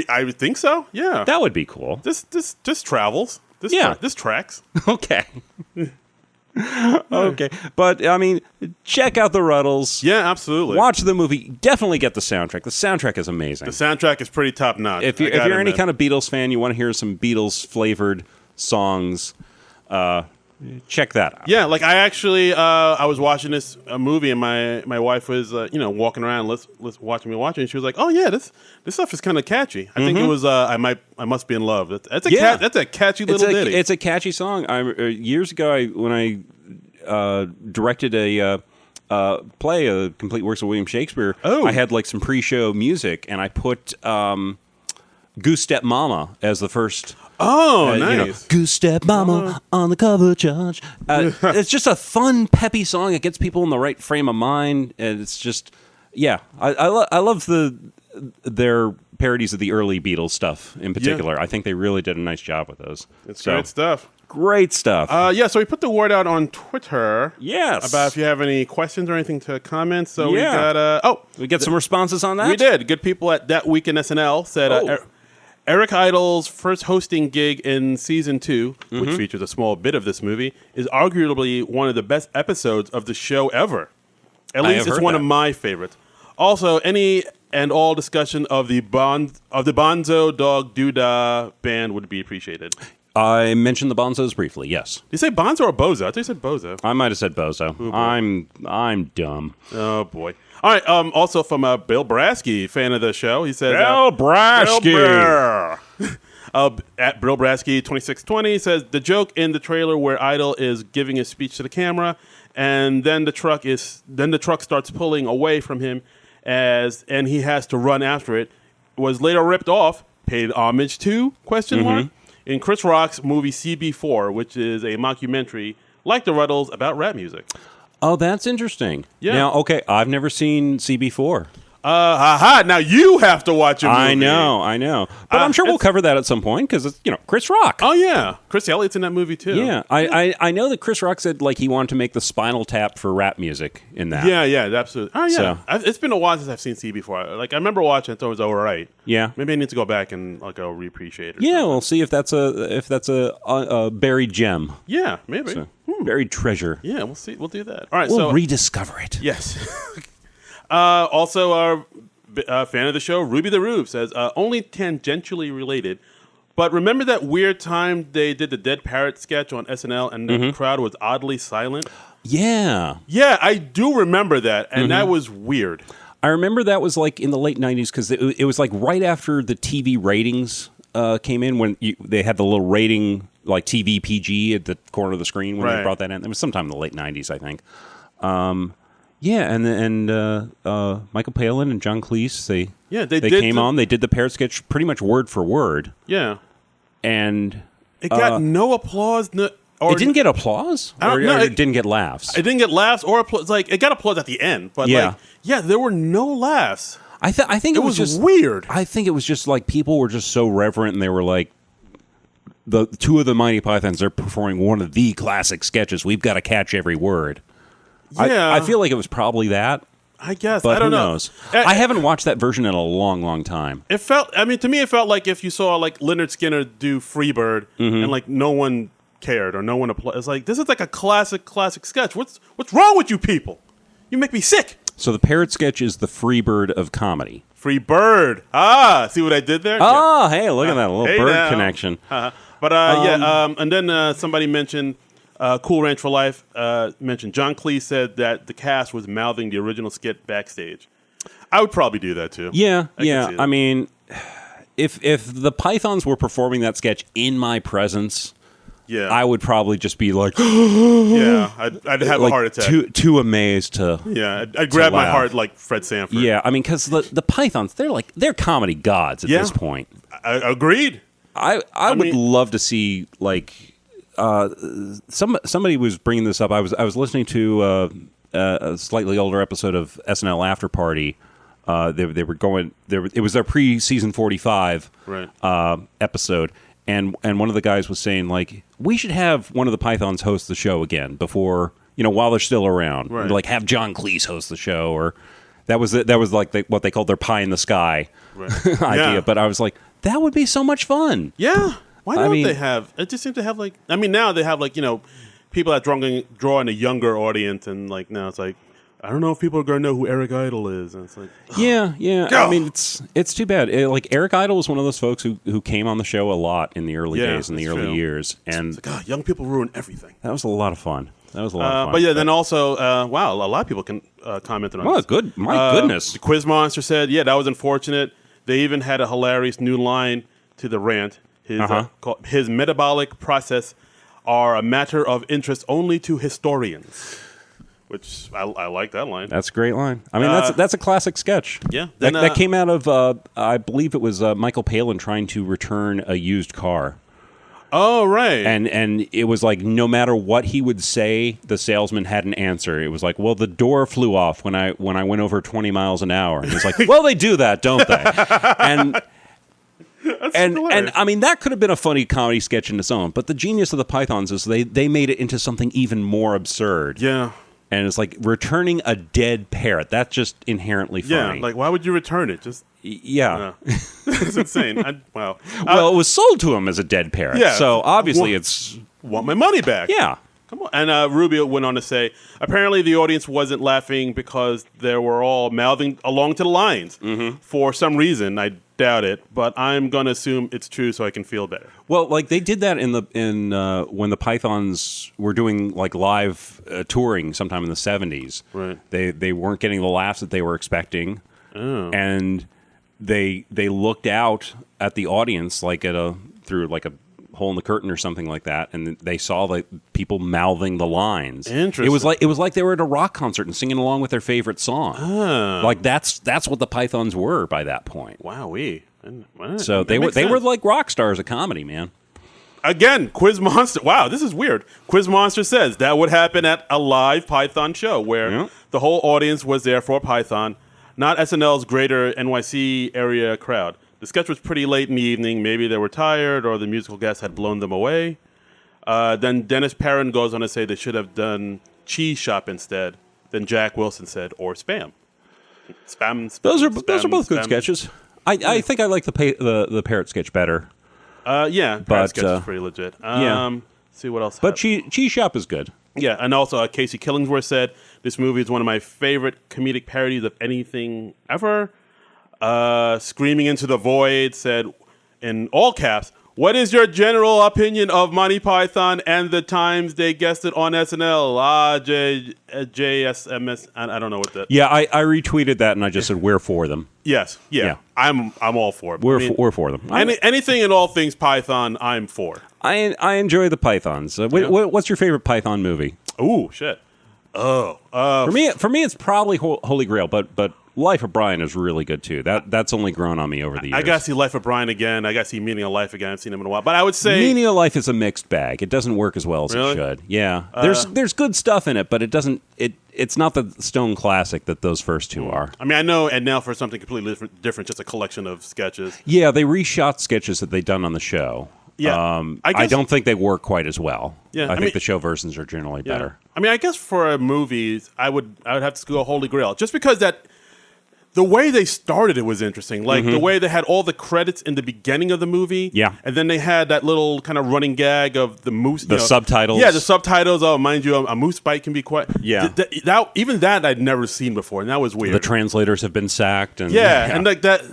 I would think so. Yeah. That would be cool. This travels. This tracks. Okay. Okay. But, I mean, check out the Rutles. Yeah, absolutely. Watch the movie. Definitely get the soundtrack. The soundtrack is amazing. The soundtrack is pretty top notch. If you're any kind of Beatles fan, you want to hear some Beatles-flavored songs, check that out. Yeah, like I actually, I was watching this movie, and my wife was, walking around, watching me watch it, and she was like, "Oh yeah, this stuff is kind of catchy." I think it was, I must be in love. That's a catchy little ditty. It's a catchy song. Years ago, when I directed a play, a complete works of William Shakespeare, I had like some pre-show music, and I put "Goose Step Mama" as the first. Oh, nice. Goose Step Mama on the cover charge. It's just a fun, peppy song. It gets people in the right frame of mind. And it's just, yeah. I love their parodies of the early Beatles stuff in particular. Yeah. I think they really did a nice job with those. It's great stuff. Great stuff. So we put the word out on Twitter. Yes. About if you have any questions or anything to comment. So we got, we get some responses on that? We did. Good people at That Week in SNL said, Eric Idle's first hosting gig in season 2, which features a small bit of this movie, is arguably one of the best episodes of the show ever. At least it's one of my favorites. Also, any and all discussion of the Bonzo Dog Doodah band would be appreciated. I mentioned the Bonzos briefly. Yes. Did you say Bonzo or Bozo? I thought you said Bozo. I might have said Bozo. Oh, I'm dumb. Oh boy. All right. Also from Bill Brasky, fan of the show, he says Bill Brasky. At Bill Brasky 2620 says the joke in the trailer where Idol is giving his speech to the camera, and then the truck starts pulling away from him and he has to run after it, was later ripped off. Paid homage to ? In Chris Rock's movie CB4, which is a mockumentary like the Rutles about rap music. Oh, that's interesting. Yeah. Now, okay, I've never seen CB4. Now you have to watch a movie. I know. But I'm sure we'll cover that at some point because it's, Chris Rock. Oh, yeah. Chris Elliott's in that movie, too. Yeah. I know that Chris Rock said, he wanted to make the Spinal Tap for rap music in that. Yeah, absolutely. Oh, yeah. It's been a while since I've seen CB4. I remember watching it, so it was all right. Yeah. Maybe I need to go back and, go re-appreciate it. Yeah, we'll see if that's a buried gem. Yeah, maybe. So, buried treasure. Yeah, we'll see. We'll do that. All right, we'll rediscover it. Yes. Also, our fan of the show, Ruby the Rube, says, only tangentially related, but remember that weird time they did the Dead Parrot sketch on SNL and the crowd was oddly silent? Yeah. Yeah, I do remember that, and that was weird. I remember that was in the late 90s because it was right after the TV ratings came in when they had the little rating, TV PG at the corner of the screen when they brought that in. It was sometime in the late 90s, I think. Yeah, and Michael Palin and John Cleese, they came on. They did the Parrot sketch pretty much word for word. Yeah, and it got no applause. It didn't get applause? I don't know. It didn't get laughs? It didn't get laughs or applause. Like, it got applause at the end, but there were no laughs. I think it was just weird. I think it was just like people were just so reverent, and they were like, the two of the Mighty Pythons are performing one of the classic sketches. We've got to catch every word. Yeah. I feel like it was probably that. I guess. But I don't who know. knows? I haven't watched that version in a long, long time. To me, it felt like if you saw like Leonard Skinner do Freebird and like no one cared or no one applauded. It's like, this is like a classic sketch. What's wrong with you people? You make me sick. So the parrot sketch is the Freebird of comedy. Freebird. Ah, see what I did there? Oh, hey, look at that little bird now. Connection. But and then somebody mentioned Cool Ranch for Life. Mentioned John Cleese said that the cast was mouthing the original skit backstage. I would probably do that too. Yeah. I mean, if the Pythons were performing that sketch in my presence, I would probably just be like, I'd have a heart attack. Too amazed to. Yeah, I'd grab my heart like Fred Sanford. Yeah, I mean, because the Pythons, they're comedy gods at this point. Agreed. I would love to see like somebody was bringing this up. I was listening to a slightly older episode of SNL After Party. They were going. It was their pre-season 45 episode, and one of the guys was saying like, we should have one of the Pythons host the show again before, while they're still around. Right. Like have John Cleese host the show, or that was like what they called their pie in the sky idea. Yeah. But I was like, that would be so much fun. Yeah. Why don't they have? It just seems to have like. I mean, now they have like people that draw in a younger audience, and like now it's like, I don't know if people are going to know who Eric Idle is, and it's like, yeah. I mean, it's too bad. Like Eric Idle was one of those folks who came on the show a lot in the early days, in the early years, and it's like, young people ruin everything. That was a lot of fun. But yeah, then also, wow, a lot of people can commented on. Oh, good! My goodness. The Quiz Monster said, yeah, that was unfortunate. They even had a hilarious new line to the rant. His metabolic process are a matter of interest only to historians, which I like that line. That's a great line. I mean, that's a classic sketch. Yeah. That came out of, I believe it was Michael Palin trying to return a used car. Oh, right. And it was like no matter what he would say, the salesman had an answer. It was like, well, the door flew off when I went over 20 miles an hour. And he's like, well, they do that, don't they? And I mean, that could have been a funny comedy sketch in its own. But the genius of the Pythons is they made it into something even more absurd. Yeah. And it's like returning a dead parrot. That's just inherently funny. Yeah, like why would you return it? Just it's insane. Wow. Well, it was sold to him as a dead parrot. Yeah. So obviously it's want my money back. Yeah. Come on. And Rubio went on to say, apparently the audience wasn't laughing because they were all mouthing along to the lines for some reason. I doubt it, but I'm going to assume it's true so I can feel better. Well, like they did that in when the Pythons were doing like live touring sometime in the 70s. Right. They weren't getting the laughs that they were expecting. Oh. And they looked out at the audience like through like a hole in the curtain or something like that, and they saw like people mouthing the lines. Interesting. It was like they were at a rock concert and singing along with their favorite song. Oh. Like that's what the Pythons were by that point. Wowee. So they were like rock stars of comedy, man. Again, Quiz Monster. Wow, this is weird. Quiz Monster says that would happen at a live Python show where the whole audience was there for Python, not SNL's greater NYC area crowd. The sketch was pretty late in the evening. Maybe they were tired or the musical guests had blown them away. Then Dennis Perrin goes on to say they should have done Cheese Shop instead. Then Jack Wilson said, or Spam. Spam. Those are both good sketches. I think I like the parrot sketch better. Parrot sketch is pretty legit. Let's see what else. But Cheese Shop is good. Yeah, and also Casey Killingsworth said this movie is one of my favorite comedic parodies of anything ever. Screaming into the void said in all caps, what is your general opinion of Monty Python and the times they guested on SNL? JSMS. I don't know what that. Yeah, I retweeted that and I just said we're for them. Yes. Yeah. I'm all for it. We're for them. Anything and all things Python, I'm for. I enjoy the Pythons. What's your favorite Python movie? Ooh, shit. For me, it's probably Holy Grail, but Life of Brian is really good too. That's only grown on me over the years. I gotta see Life of Brian again. I gotta see Meaning of Life again. I haven't seen him in a while, but I would say Meaning of Life is a mixed bag. It doesn't work as well as Really? it should. Yeah, there's good stuff in it, but it doesn't. It's not the stone classic that those first two are. I mean, I know, and now for something completely different, just a collection of sketches. Yeah, they reshot sketches that they'd done on the show. Yeah, I don't think they work quite as well. Yeah, I think the show versions are generally better. I mean, I guess for a movie, I would have to go Holy Grail, just because the way they started it was interesting. Like the way they had all the credits in the beginning of the movie. Yeah. And then they had that little kind of running gag of the moose. The subtitles. Yeah, the subtitles. Oh, mind you, a moose bite can be quite. Yeah. Even that I'd never seen before, and that was weird. The translators have been sacked. And, and like that,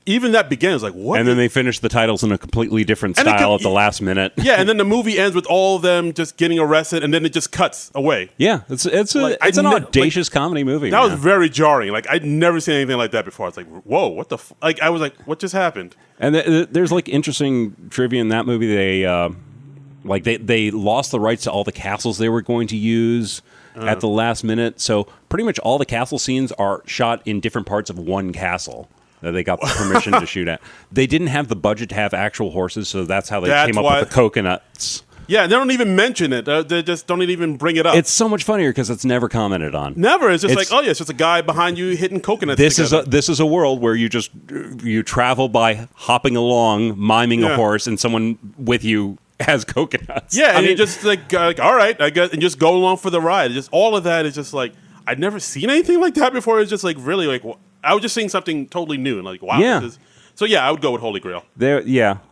even that begins like what? And then they finish the titles in a completely different style at the last minute. Yeah, and then the movie ends with all of them just getting arrested, and then it just cuts away. Yeah, it's an audacious comedy movie. That was very jarring. Like I'd never seen anything like that before. It's like, whoa, what the? Like I was like, what just happened? And there's like interesting trivia in that movie. They lost the rights to all the castles they were going to use at the last minute. So pretty much all the castle scenes are shot in different parts of one castle that they got the permission to shoot at. They didn't have the budget to have actual horses, so that's how they came up with the coconuts. Yeah, they don't even mention it. They just don't even bring it up. It's so much funnier because it's never commented on. Never. It's just like, oh yeah, it's just a guy behind you hitting coconuts. This is a world where you travel by hopping along, miming a horse, and someone with you has coconuts. Yeah, and you just like all right, I guess, and just go along for the ride. Just all of that is just like I'd never seen anything like that before. It's just like really like I was just seeing something totally new and like wow. Yeah. So yeah, I would go with Holy Grail.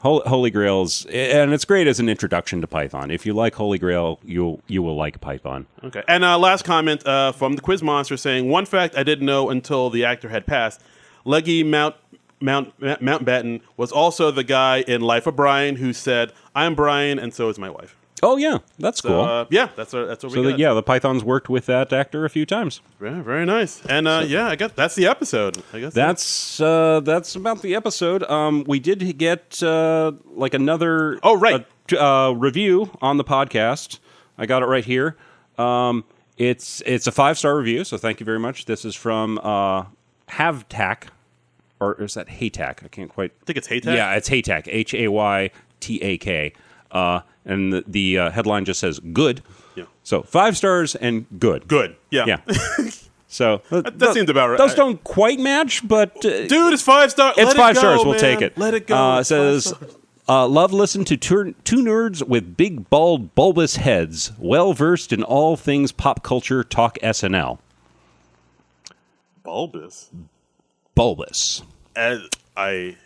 Holy Grail's, and it's great as an introduction to Python. If you like Holy Grail, you will like Python. Okay. And last comment from the Quiz Monster saying, one fact I didn't know until the actor had passed: Leggy Mountbatten was also the guy in Life of Brian who said, "I'm Brian, and so is my wife." Oh yeah, that's cool. Yeah, that's what we got. The Pythons worked with that actor a few times. Very, very nice. And I guess that's the episode. I guess that's about the episode. We did get like another review on the podcast. I got it right here. It's a 5-star review, so thank you very much. This is from Havtak, or is that Haytak? I can't quite. I think it's Haytak. Yeah, it's Haytak. Haytak. And the headline just says "good." Yeah. So 5 stars and good. Good. Yeah. Yeah. So that seems about right. Those don't quite match, but dude, it's 5 stars. It's 5 stars. We'll take it. Let it go. It says, "Love listen to two nerds with big bald bulbous heads, well versed in all things pop culture. Talk SNL." Bulbous.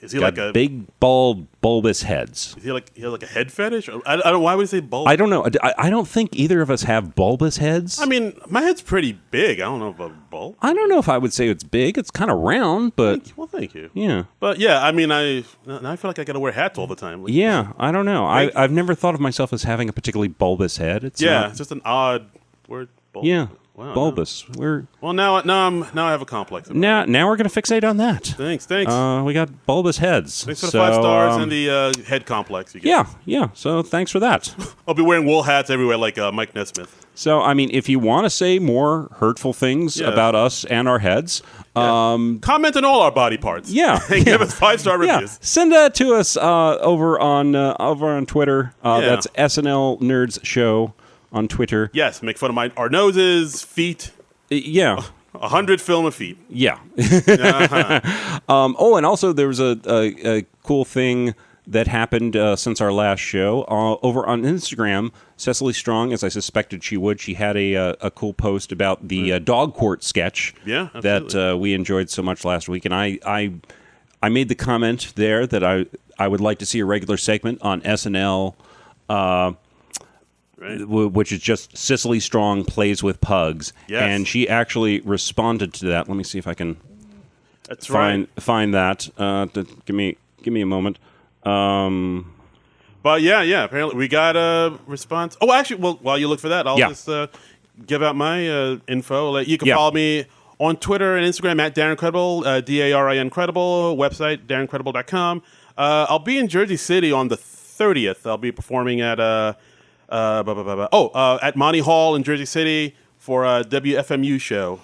Is he got like a big bald bulbous heads? Is he like a head fetish? I don't know. Why would he say bulbous? I don't know. I don't think either of us have bulbous heads. I mean, my head's pretty big. I don't know about bulb. I don't know if I would say it's big. It's kind of round, but thank you. Yeah, but yeah, I mean, I feel like I got to wear hats all the time. Like, yeah, I don't know. I've never thought of myself as having a particularly bulbous head. It's just an odd word. Bulbous. Yeah. Wow, bulbous. No. Now I have a complex. Now we're gonna fixate on that. Thanks. We got bulbous heads. Thanks for the 5 stars and the head complex. You get. Yeah. So thanks for that. I'll be wearing wool hats everywhere, like Mike Nesmith. So I mean, if you want to say more hurtful things about us and our heads, comment on all our body parts. Yeah, and give us 5-star reviews. Yeah. Send that to us over on Twitter. That's SNL Nerds Show. On Twitter. Yes, make fun of our noses, feet. Yeah. 100 film of feet. Yeah. And also there was a cool thing that happened since our last show. Over on Instagram, Cecily Strong, as I suspected she would, she had a cool post about the dog court sketch that we enjoyed so much last week. And I made the comment there that I would like to see a regular segment on SNL, which is just Cecily Strong plays with pugs. Yes. And she actually responded to that. Let me see if I can find that. Give me a moment. But yeah, apparently we got a response. Oh, actually, well, while you look for that, I'll just give out my info. You can follow me on Twitter and Instagram at Darren Credible, DARIN Credible, website, DarrenCredible.com. I'll be in Jersey City on the 30th. I'll be performing at at Monty Hall in Jersey City for a WFMU show.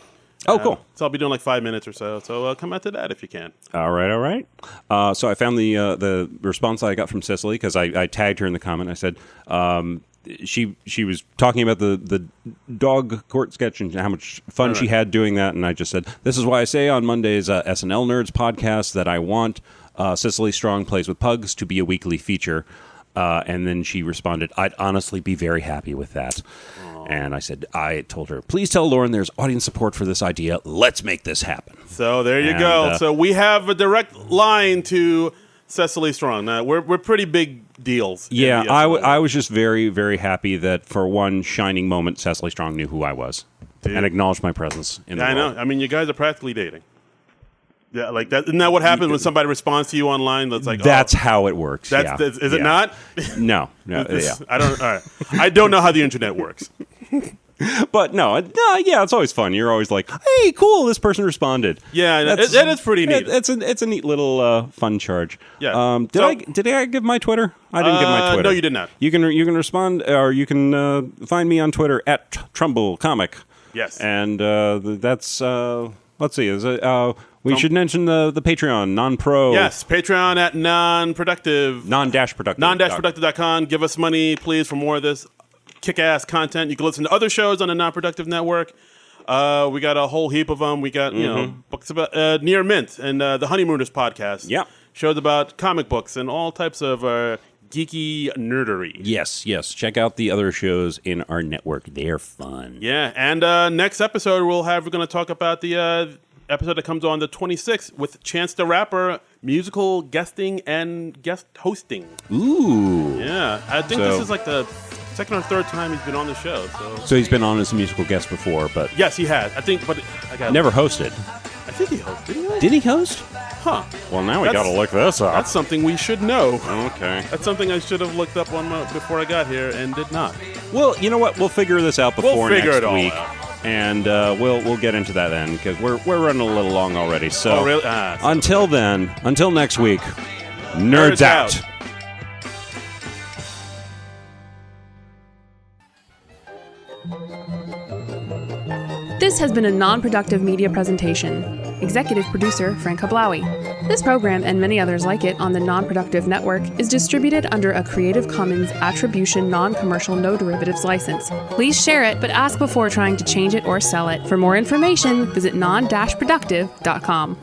Oh, cool. So I'll be doing like 5 minutes or so. So come out to that if you can. All right. So I found the response I got from Cicely because I tagged her in the comment. I said she was talking about the dog court sketch and how much fun she had doing that, and I just said, this is why I say on Monday's SNL Nerds podcast that I want Cicely Strong Plays with Pugs to be a weekly feature. And then she responded, I'd honestly be very happy with that. And I told her, please tell Lauren there's audience support for this idea. Let's make this happen. So there you go. So we have a direct line to Cicely Strong. Now, we're pretty big deals. Yeah, I was just very, very happy that for one shining moment, Cicely Strong knew who I was and acknowledged my presence in the world. I know. I mean, you guys are practically dating. Yeah, like that. Isn't that what happens when somebody responds to you online? That's how it works. Is it not? No. I don't know how the internet works. But no, it's always fun. You're always like, hey, cool, this person responded. Yeah, that is pretty neat. It's a neat little fun charge. Yeah. Did I give my Twitter? I didn't give my Twitter. No, you did not. You can respond, or you can find me on Twitter at Trumbull Comic. Yes. And that's let's see. We should mention the Patreon, non-pro. Yes, Patreon at non-productive. Non-productive. Non-productive.com. Give us money, please, for more of this kick-ass content. You can listen to other shows on the Non-Productive Network. We got a whole heap of them. We got books about Near Mint and the Honeymooners podcast. Yeah. Shows about comic books and all types of geeky nerdery. Yes. Check out the other shows in our network. They're fun. Yeah, and next episode we're going to talk about the episode that comes on the 26th with Chance the Rapper, musical guesting and guest hosting. Ooh. Yeah, I think this is like the second or third time he's been on the show. So he's been on as a musical guest before, but yes, he has. I think, but never hosted. I think he hosted. Did he host? Huh. Well, now we got to look this up. That's something we should know. Okay. That's something I should have looked up on before I got here and did not. Well, you know what? We'll figure this out before next week. Out. And we'll get into that then because we're running a little long already. So really? Until next week, nerds out. This has been a non-productive media presentation. Executive producer Frank Hablawi. This program and many others like it on the Non-Productive Network is distributed under a Creative Commons Attribution Non-Commercial No Derivatives license. Please share it, but ask before trying to change it or sell it. For more information, visit non-productive.com.